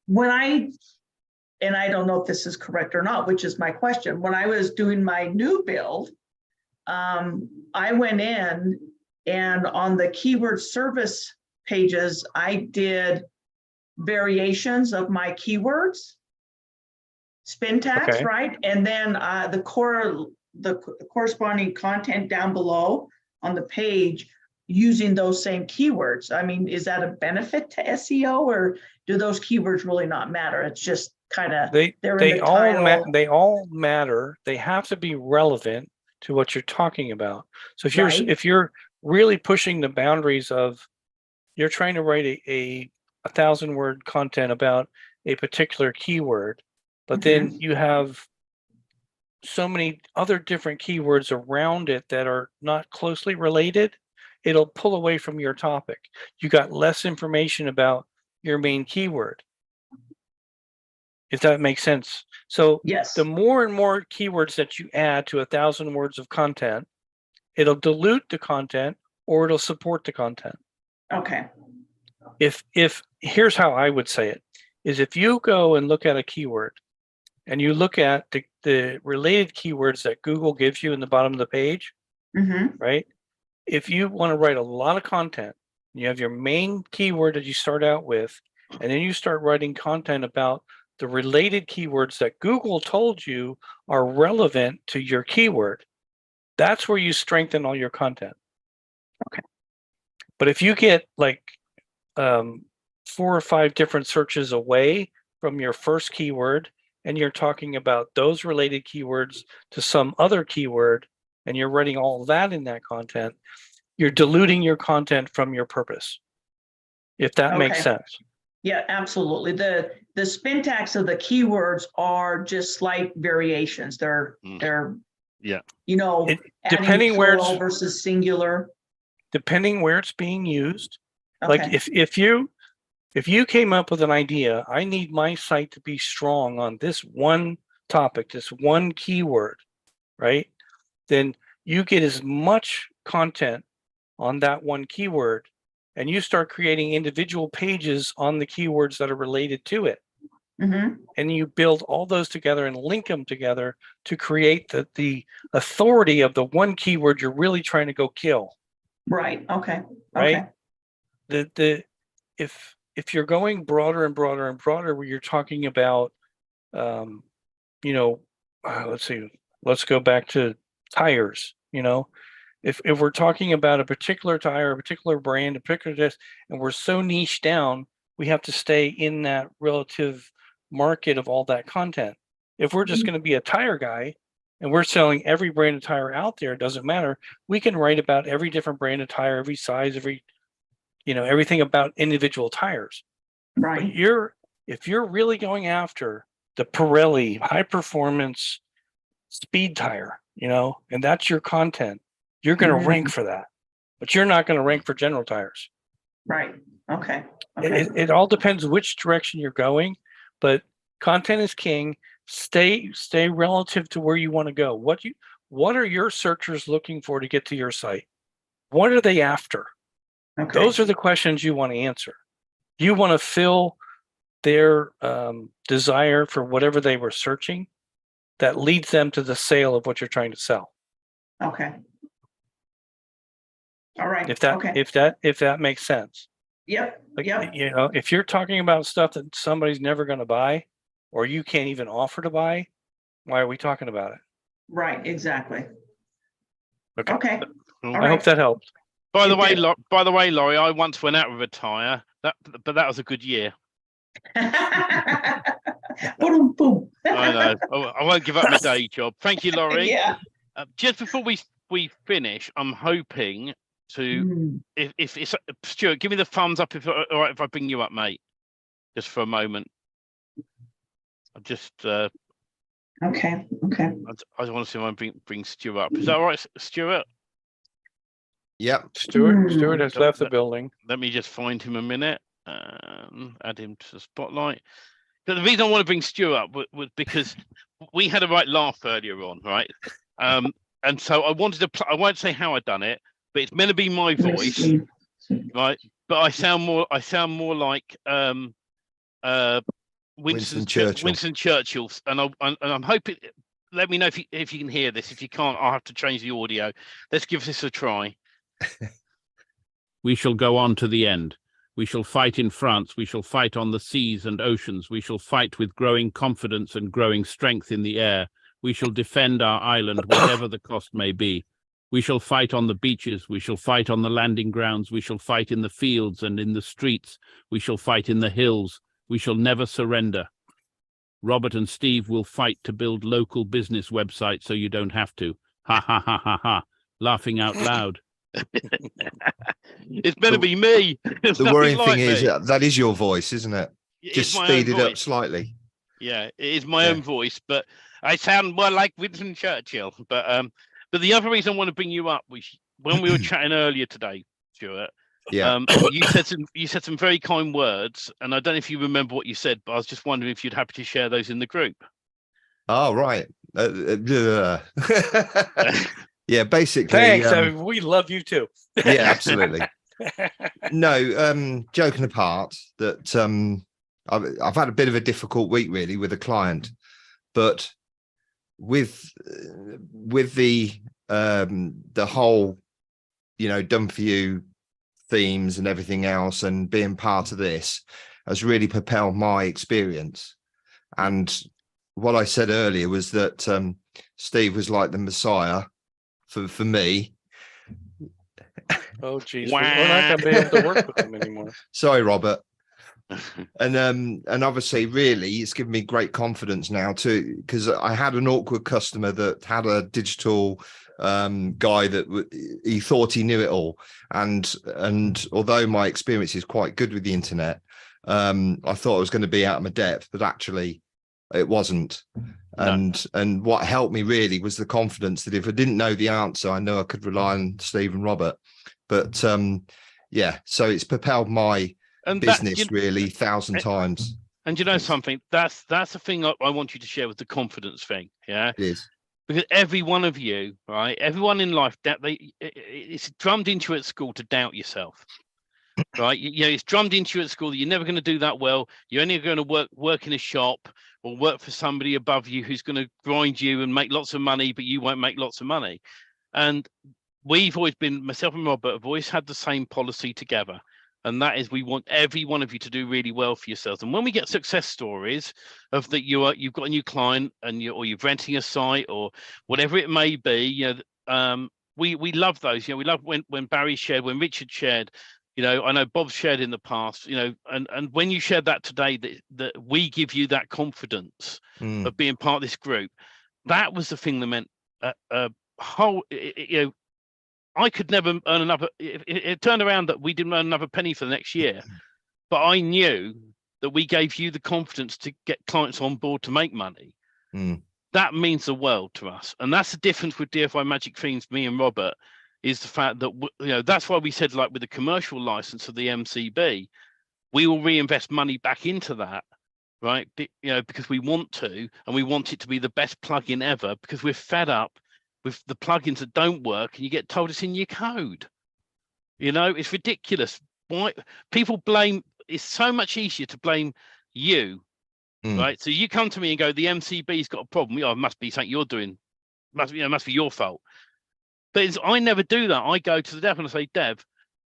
Speaker 6: When and I don't know if this is correct or not, which is my question. When I was doing my new build, I went in and on the keyword service pages, I did variations of my keywords, spin tags,
Speaker 2: Okay.
Speaker 6: right? And then the corresponding content down below on the page using those same keywords. I mean, is that a benefit to SEO, or do those keywords really not matter? It's just kind of
Speaker 2: They
Speaker 6: they're in
Speaker 2: they
Speaker 6: the
Speaker 2: all
Speaker 6: title.
Speaker 2: they all matter. They have to be relevant to what you're talking about. So
Speaker 6: Right.
Speaker 2: if you're really pushing the boundaries of, you're trying to write a 1,000-word content about a particular keyword, but then you have so many other different keywords around it that are not closely related, it'll pull away from your topic. You got less information about your main keyword, if that makes sense. So
Speaker 6: Yes.
Speaker 2: the more and more keywords that you add to 1,000 words of content, it'll dilute the content or it'll support the content.
Speaker 6: Okay.
Speaker 2: If here's how I would say it, is if you go and look at a keyword and you look at the related keywords that Google gives you in the bottom of the page, right? If you want to write a lot of content, you have your main keyword that you start out with, and then you start writing content about the related keywords that Google told you are relevant to your keyword, that's where you strengthen all your content.
Speaker 6: Okay.
Speaker 2: But if you get like 4 or 5 different searches away from your first keyword, and you're talking about those related keywords to some other keyword, and you're writing all that in that content, you're diluting your content from your purpose, if that makes
Speaker 6: Okay.
Speaker 2: sense.
Speaker 6: Yeah, absolutely. The syntax of the keywords are just slight variations. They're
Speaker 1: Yeah.
Speaker 6: you know,
Speaker 2: Depending
Speaker 6: adding
Speaker 2: where
Speaker 6: plural versus singular.
Speaker 2: depending where it's being used.
Speaker 6: Okay.
Speaker 2: Like if you came up with an idea, I need my site to be strong on this one topic, this one keyword, right? Then you get as much content on that one keyword, and you start creating individual pages on the keywords that are related to it. And you build all those together and link them together to create the authority of the one keyword you're really trying to go kill.
Speaker 6: Right. Okay.
Speaker 2: Right.
Speaker 6: Okay.
Speaker 2: If you're going broader and broader and broader, where you're talking about, let's see, let's go back to tires. If we're talking about a particular tire, a particular brand, a particular this, and we're so niche down, we have to stay in that relative market of all that content. If we're just going to be a tire guy and we're selling every brand of tire out there, it doesn't matter. We can write about every different brand of tire, every size, everything about individual tires.
Speaker 6: Right.
Speaker 2: But if you're really going after the Pirelli high performance speed tire, and that's your content, you're going to rank for that, but you're not going to rank for general tires.
Speaker 6: Right. Okay.
Speaker 2: It all depends which direction you're going, but content is king. Stay relative to where you want to go. What are your searchers looking for to get to your site? What are they after?
Speaker 6: Okay.
Speaker 2: Those are the questions you want to answer. You want to fill their desire for whatever they were searching that leads them to the sale of what you're trying to sell.
Speaker 6: Okay. All right.
Speaker 2: If that makes sense.
Speaker 6: Yep.
Speaker 2: Like,
Speaker 6: yep.
Speaker 2: If you're talking about stuff that somebody's never going to buy, or you can't even offer to buy, why are we talking about it?
Speaker 6: Right. Exactly.
Speaker 2: Okay.
Speaker 6: All
Speaker 2: I hope that helped.
Speaker 1: By the way, Laurie, I once went out with a tire, but that was a good year.
Speaker 6: Boom, boom.
Speaker 1: I know. I won't give up my day job. Thank you, Laurie.
Speaker 6: Yeah.
Speaker 1: Just before we finish, I'm hoping to, if it's Stuart, give me the thumbs up if all right if I bring you up, mate, just for a moment. I just
Speaker 6: Okay.
Speaker 1: I want to see if I bring Stuart up. Is that all right, Stuart?
Speaker 7: Yep.
Speaker 2: Stuart has left the building.
Speaker 1: Let me just find him a minute and add him to the spotlight. But the reason I want to bring Stuart up was because we had a right laugh earlier on, right? And so I wanted to. I won't say how I done it, but it's meant to be my voice, right? But I sound more like
Speaker 7: Winston Churchill.
Speaker 1: Winston Churchill, and I'm hoping. Let me know if you can hear this. If you can't, I'll have to change the audio. Let's give this a try. We shall go on to the end. We shall fight in France. We shall fight on the seas and oceans. We shall fight with growing confidence and growing strength in the air. We shall defend our island, whatever the cost may be. We shall fight on the beaches. We shall fight on the landing grounds. We shall fight in the fields and in the streets. We shall fight in the hills. We shall never surrender. Robert and Steve will fight to build local business websites so you don't have to. Ha ha ha ha ha. Laughing out loud. It's better be me.
Speaker 7: The worrying thing is that is your voice, isn't it? Just speed it up slightly.
Speaker 1: Yeah, it is my own voice, but I sound more like Winston Churchill. But the other reason I want to bring you up was when we were chatting earlier today, Stuart.
Speaker 7: Yeah.
Speaker 1: You said some very kind words, and I don't know if you remember what you said, but I was just wondering if you'd happy to share those in the group.
Speaker 7: Oh, right. Yeah, basically.
Speaker 2: Thanks. We love you too.
Speaker 7: Yeah, absolutely. No, joking apart, that I've had a bit of a difficult week really with a client, but with the whole, done for you themes and everything else, and being part of this has really propelled my experience. And what I said earlier was that Steve was like the Messiah for me.
Speaker 2: Oh geez, we're not gonna be able to work with him anymore.
Speaker 7: Sorry, Robert. And obviously, really, it's given me great confidence now too, because I had an awkward customer that had a digital guy that he thought he knew it all, and although my experience is quite good with the internet, I thought I was going to be out of my depth, but actually it wasn't. No. And what helped me really was the confidence that if I didn't know the answer, I know I could rely on Steve and Robert. But so it's propelled my business really 1,000 times. And
Speaker 1: you know something, that's the thing I want you to share with the confidence thing. Yeah,
Speaker 7: it is.
Speaker 1: Because every one of you, right, everyone in life, that it's drummed into you at school to doubt yourself, right? It's drummed into you at school that you're never going to do that well. You're only going to work in a shop or work for somebody above you who's going to grind you and make lots of money, but you won't make lots of money. And we've always been, myself and Robert have always had the same policy together. And that is, we want every one of you to do really well for yourselves. And when we get success stories of that you've got a new client and you're renting a site or whatever it may be, we love those. We love when Barry shared, when Richard shared, I know Bob shared in the past, and when you shared that today, that we give you that confidence of being part of this group, that was the thing that meant I could never earn another. It turned around that we didn't earn another penny for the next year, but I knew that we gave you the confidence to get clients on board to make money. That means the world to us, and that's the difference with DFY Magic Themes. Me and Robert is the fact that that's why we said, like with the commercial license of the MCB, we will reinvest money back into that, right? Because we want to, and we want it to be the best plugin ever, because we're fed up with the plugins that don't work and you get told it's in your code. It's ridiculous. Why people blame? It's so much easier to blame you, right? So you come to me and go, the MCB's got a problem. It must be something you're doing. Must be your fault. But I never do that. I go to the dev and I say, Dev,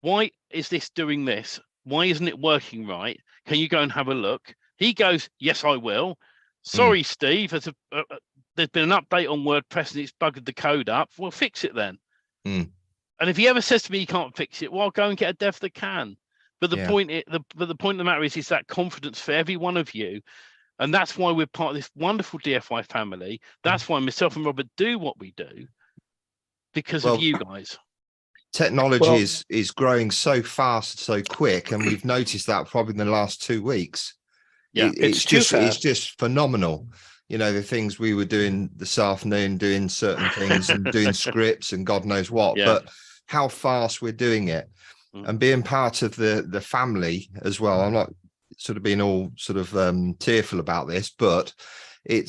Speaker 1: why is this doing this? Why isn't it working right? Can you go and have a look? He goes, yes, I will. Sorry, Steve, there's been an update on WordPress and it's bugged the code up. Well, fix it then. And if he ever says to me he can't fix it, well, I'll go and get a dev that can. But the point of the matter is that confidence for every one of you. And that's why we're part of this wonderful DFY family. That's why myself and Robert do what we do, because of you guys.
Speaker 7: Technology is growing so fast, so quick, and we've noticed that probably in the last 2 weeks.
Speaker 1: Yeah,
Speaker 7: it's just phenomenal. The things we were doing this afternoon, doing certain things and doing scripts and God knows what, but how fast we're doing it and being part of the family as well. I'm not sort of being all sort of tearful about this, but I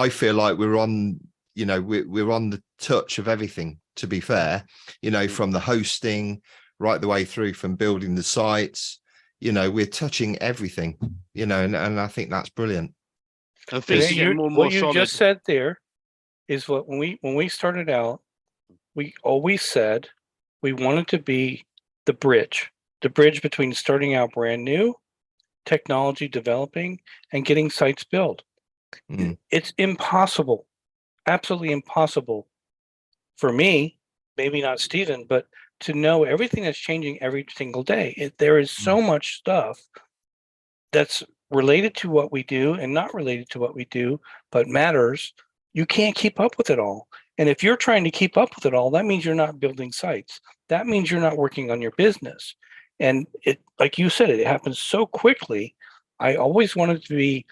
Speaker 7: feel like we're on we're on the touch of everything, to be fair, from the hosting right the way through, from building the sites, we're touching everything, and I think that's brilliant.
Speaker 1: And things are getting more and more
Speaker 2: what you
Speaker 1: solid.
Speaker 2: just said there is what when we started out, we always said we wanted to be the bridge between starting out brand new, technology developing, and getting sites built. It's impossible, absolutely impossible for me, maybe not Stephen, but to know everything that's changing every single day. There is so much stuff that's related to what we do and not related to what we do, but matters. You can't keep up with it all. And if you're trying to keep up with it all, that means you're not building sites. That means you're not working on your business. And it, like you said, it happens so quickly. I always wanted to be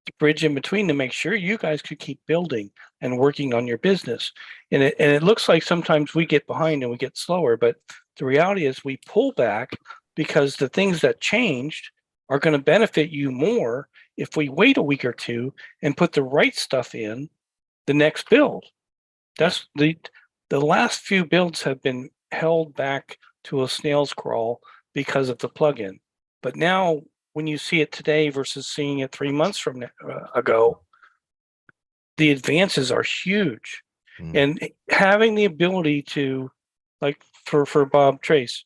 Speaker 2: the bridge in between to make sure you guys could keep building and working on your business. And it looks like sometimes we get behind and we get slower, but the reality is we pull back because the things that changed are going to benefit you more if we wait a week or two and put the right stuff in the next build. That's the last few builds have been held back to a snail's crawl because of the plugin. But now when you see it today versus seeing it 3 months from ago, the advances are huge. And having the ability to, like for Bob Trace,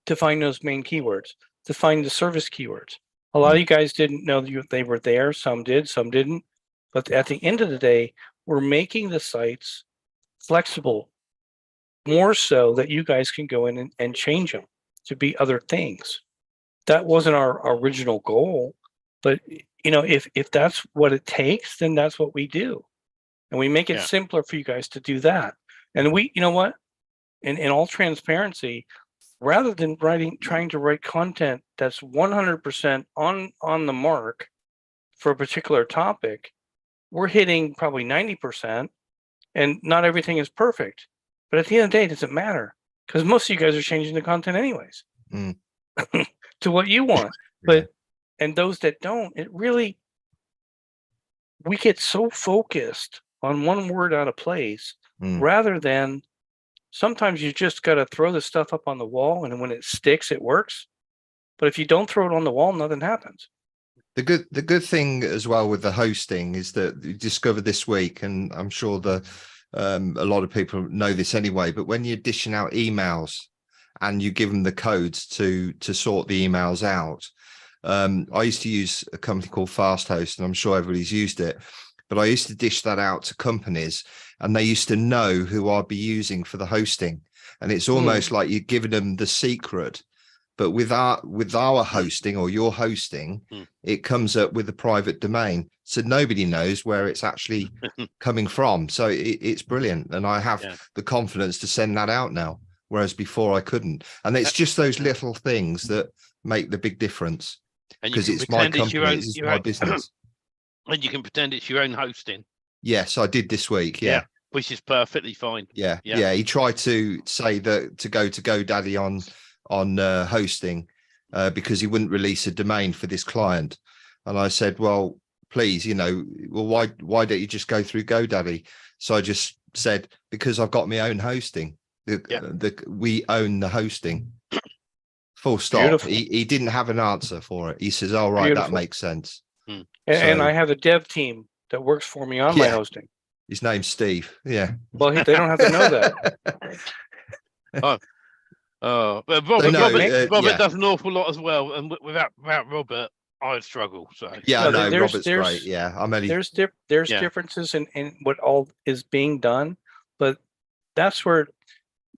Speaker 2: to find those main keywords, to find the service keywords. A lot of you guys didn't know they were there. Some did, some didn't. But at the end of the day, we're making the sites flexible, more so that you guys can go in and change them to be other things. That wasn't our original goal, but if that's what it takes, then that's what we do. And we make it simpler for you guys to do that. And we, you know what, in all transparency, rather than trying to write content that's 100% on the mark for a particular topic, we're hitting probably 90%, and not everything is perfect. But at the end of the day, it doesn't matter because most of you guys are changing the content anyways to what you want. But and those that don't, we get so focused on one word out of place rather than sometimes you just got to throw the stuff up on the wall, and when it sticks, it works. But if you don't throw it on the wall, nothing happens.
Speaker 7: The good thing as well with the hosting is that you discovered this week, and I'm sure a lot of people know this anyway, but when you're dishing out emails and you give them the codes to sort the emails out, I used to use a company called FastHost, and I'm sure everybody's used it, but I used to dish that out to companies, and they used to know who I'd be using for the hosting, and it's almost like you're giving them the secret. But with our hosting or your hosting, it comes up with a private domain, so nobody knows where it's actually coming from. So it's brilliant, and I have the confidence to send that out now, whereas before I couldn't. And it's just those little things that make the big difference, because it's my company, it's my business.
Speaker 1: And you can pretend it's your own hosting.
Speaker 7: Yes, I did this week. Yeah,
Speaker 1: which is perfectly fine.
Speaker 7: Yeah. He tried to say that to go to GoDaddy on hosting because he wouldn't release a domain for this client, and I said, well, please, why don't you just go through GoDaddy? So I just said, because I've got my own hosting. We own the hosting. Full stop. He didn't have an answer for it. He says, oh right, that makes sense.
Speaker 2: And I have a dev team that works for me on my hosting.
Speaker 7: His name's Steve. Yeah.
Speaker 2: Well, they don't have to know that.
Speaker 1: But Robert does an awful lot as well, and without Robert, I'd struggle. So
Speaker 7: Robert's great. Yeah,
Speaker 2: there's differences in what all is being done, but that's where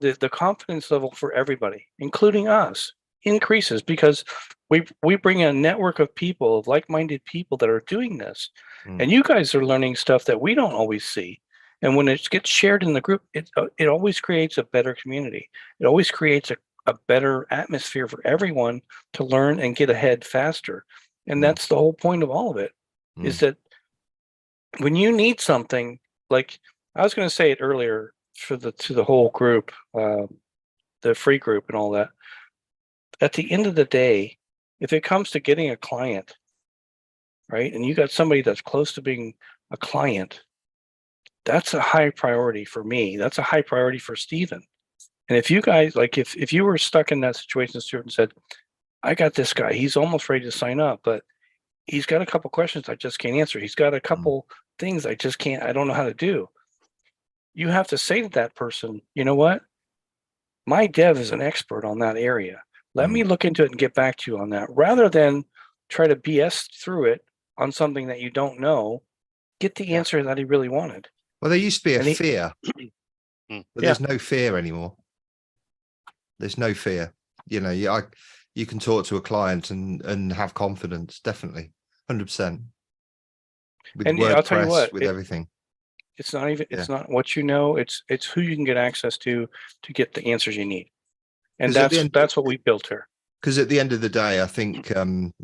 Speaker 2: the confidence level for everybody, including us, increases because we bring a network of people, of like-minded people that are doing this, and you guys are learning stuff that we don't always see. And when it gets shared in the group, it always creates a better community. It always creates a better atmosphere for everyone to learn and get ahead faster. And that's the whole point of all of it, is that when you need something, like I was going to say it earlier to the whole group, the free group and all that, at the end of the day, if it comes to getting a client, right, and you got somebody that's close to being a client, that's a high priority for me. That's a high priority for Stephen. And if you guys, like, if you were stuck in that situation, Stuart, and said, I got this guy, he's almost ready to sign up, but he's got a couple questions I just can't answer. He's got a couple things I don't know how to do. You have to say to that person, you know what? My dev is an expert on that area. Let me look into it and get back to you on that, rather than try to BS through it on something that you don't know. Get the answer that he really wanted.
Speaker 7: Well, there used to be a fear, but there's no fear anymore. There's no fear. You know, you can talk to a client and have confidence, definitely, 100%. With WordPress,
Speaker 2: I'll tell you what,
Speaker 7: with everything.
Speaker 2: It's not even. It's not what you know. It's who you can get access to get the answers you need, and that's what we built here.
Speaker 7: Because at the end of the day, I think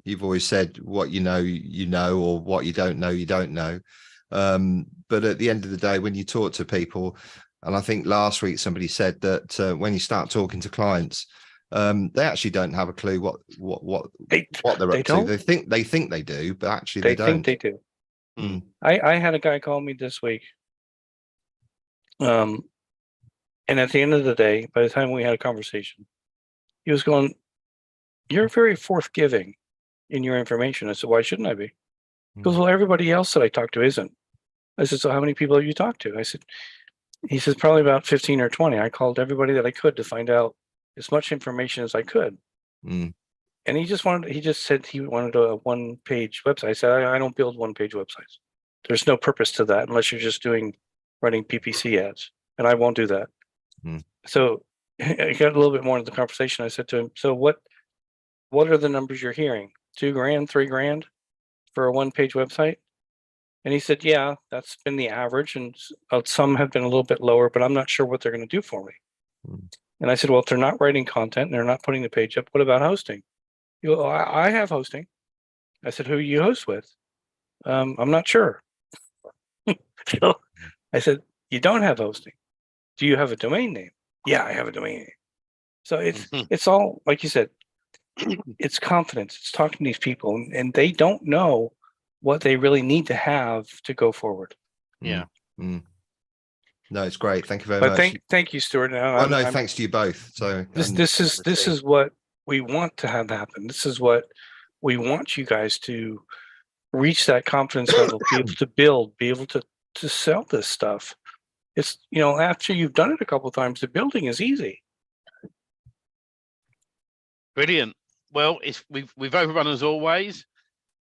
Speaker 7: you've always said what you know, or what you don't know. But at the end of the day, when you talk to people, and I think last week somebody said that when you start talking to clients, they actually don't have a clue what they're up to. They think they do, but actually they don't.
Speaker 2: Think they do. I had a guy call me this week. And at the end of the day, by the time we had a conversation, he was going, "You're very forthgiving in your information." I said, "Why shouldn't I be?" He goes, "Well, everybody else that I talk to isn't." I said, "So how many people have you talked to?" He says, "Probably about 15 or 20. I called everybody that I could to find out as much information as I could." And he just said he wanted a one-page website. I said, I don't build one-page websites. There's no purpose to that unless you're just running PPC ads, and I won't do that. So I got a little bit more into the conversation. I said to him, "So what are the numbers you're hearing? $2,000, $3,000 for a one-page website?" And he said, "Yeah, that's been the average, and some have been a little bit lower, but I'm not sure what they're going to do for me." And I said, "Well, if they're not writing content and they're not putting the page up, what about hosting?" He goes, I have hosting." I said, "Who you host with?" "I'm not sure." So I said, "You don't have hosting. Do you have a domain name?" "Yeah, I have a domain name." So it's all, like you said, it's confidence. It's talking to these people, and they don't know what they really need to have to go forward.
Speaker 1: Yeah.
Speaker 7: No, it's great. Thank you very much.
Speaker 2: Thank you, Stuart.
Speaker 7: Thanks to you both. So
Speaker 2: this is what we want to have happen. This is what we want you guys to reach, that confidence level, be able to build, be able to sell this stuff. It's, after you've done it a couple of times, the building is easy.
Speaker 1: Brilliant. Well, we've overrun as always,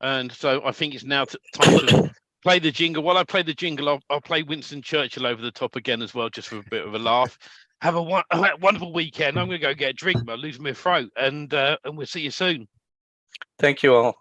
Speaker 1: and so I think it's now time to play the jingle. While I play the jingle, I'll play Winston Churchill over the top again as well, just for a bit of a laugh. Have a wonderful weekend. I'm going to go get a drink, but I lose my throat, and we'll see you soon.
Speaker 2: Thank you all.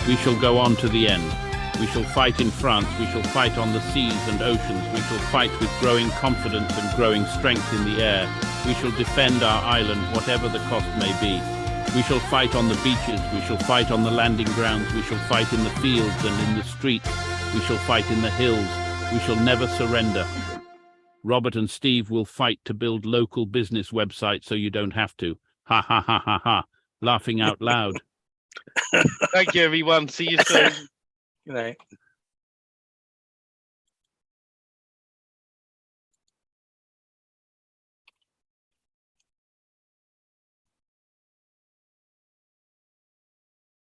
Speaker 8: We shall go on to the end. We shall fight in France. We shall fight on the seas and oceans. We shall fight with growing confidence and growing strength in the air. We shall defend our island, whatever the cost may be. We shall fight on the beaches. We shall fight on the landing grounds. We shall fight in the fields and in the streets. We shall fight in the hills. We shall never surrender. Robert and Steve will fight to build local business websites so you don't have to. Ha ha ha ha ha. Laughing out loud.
Speaker 1: Thank you, everyone. See you soon.
Speaker 2: Good night.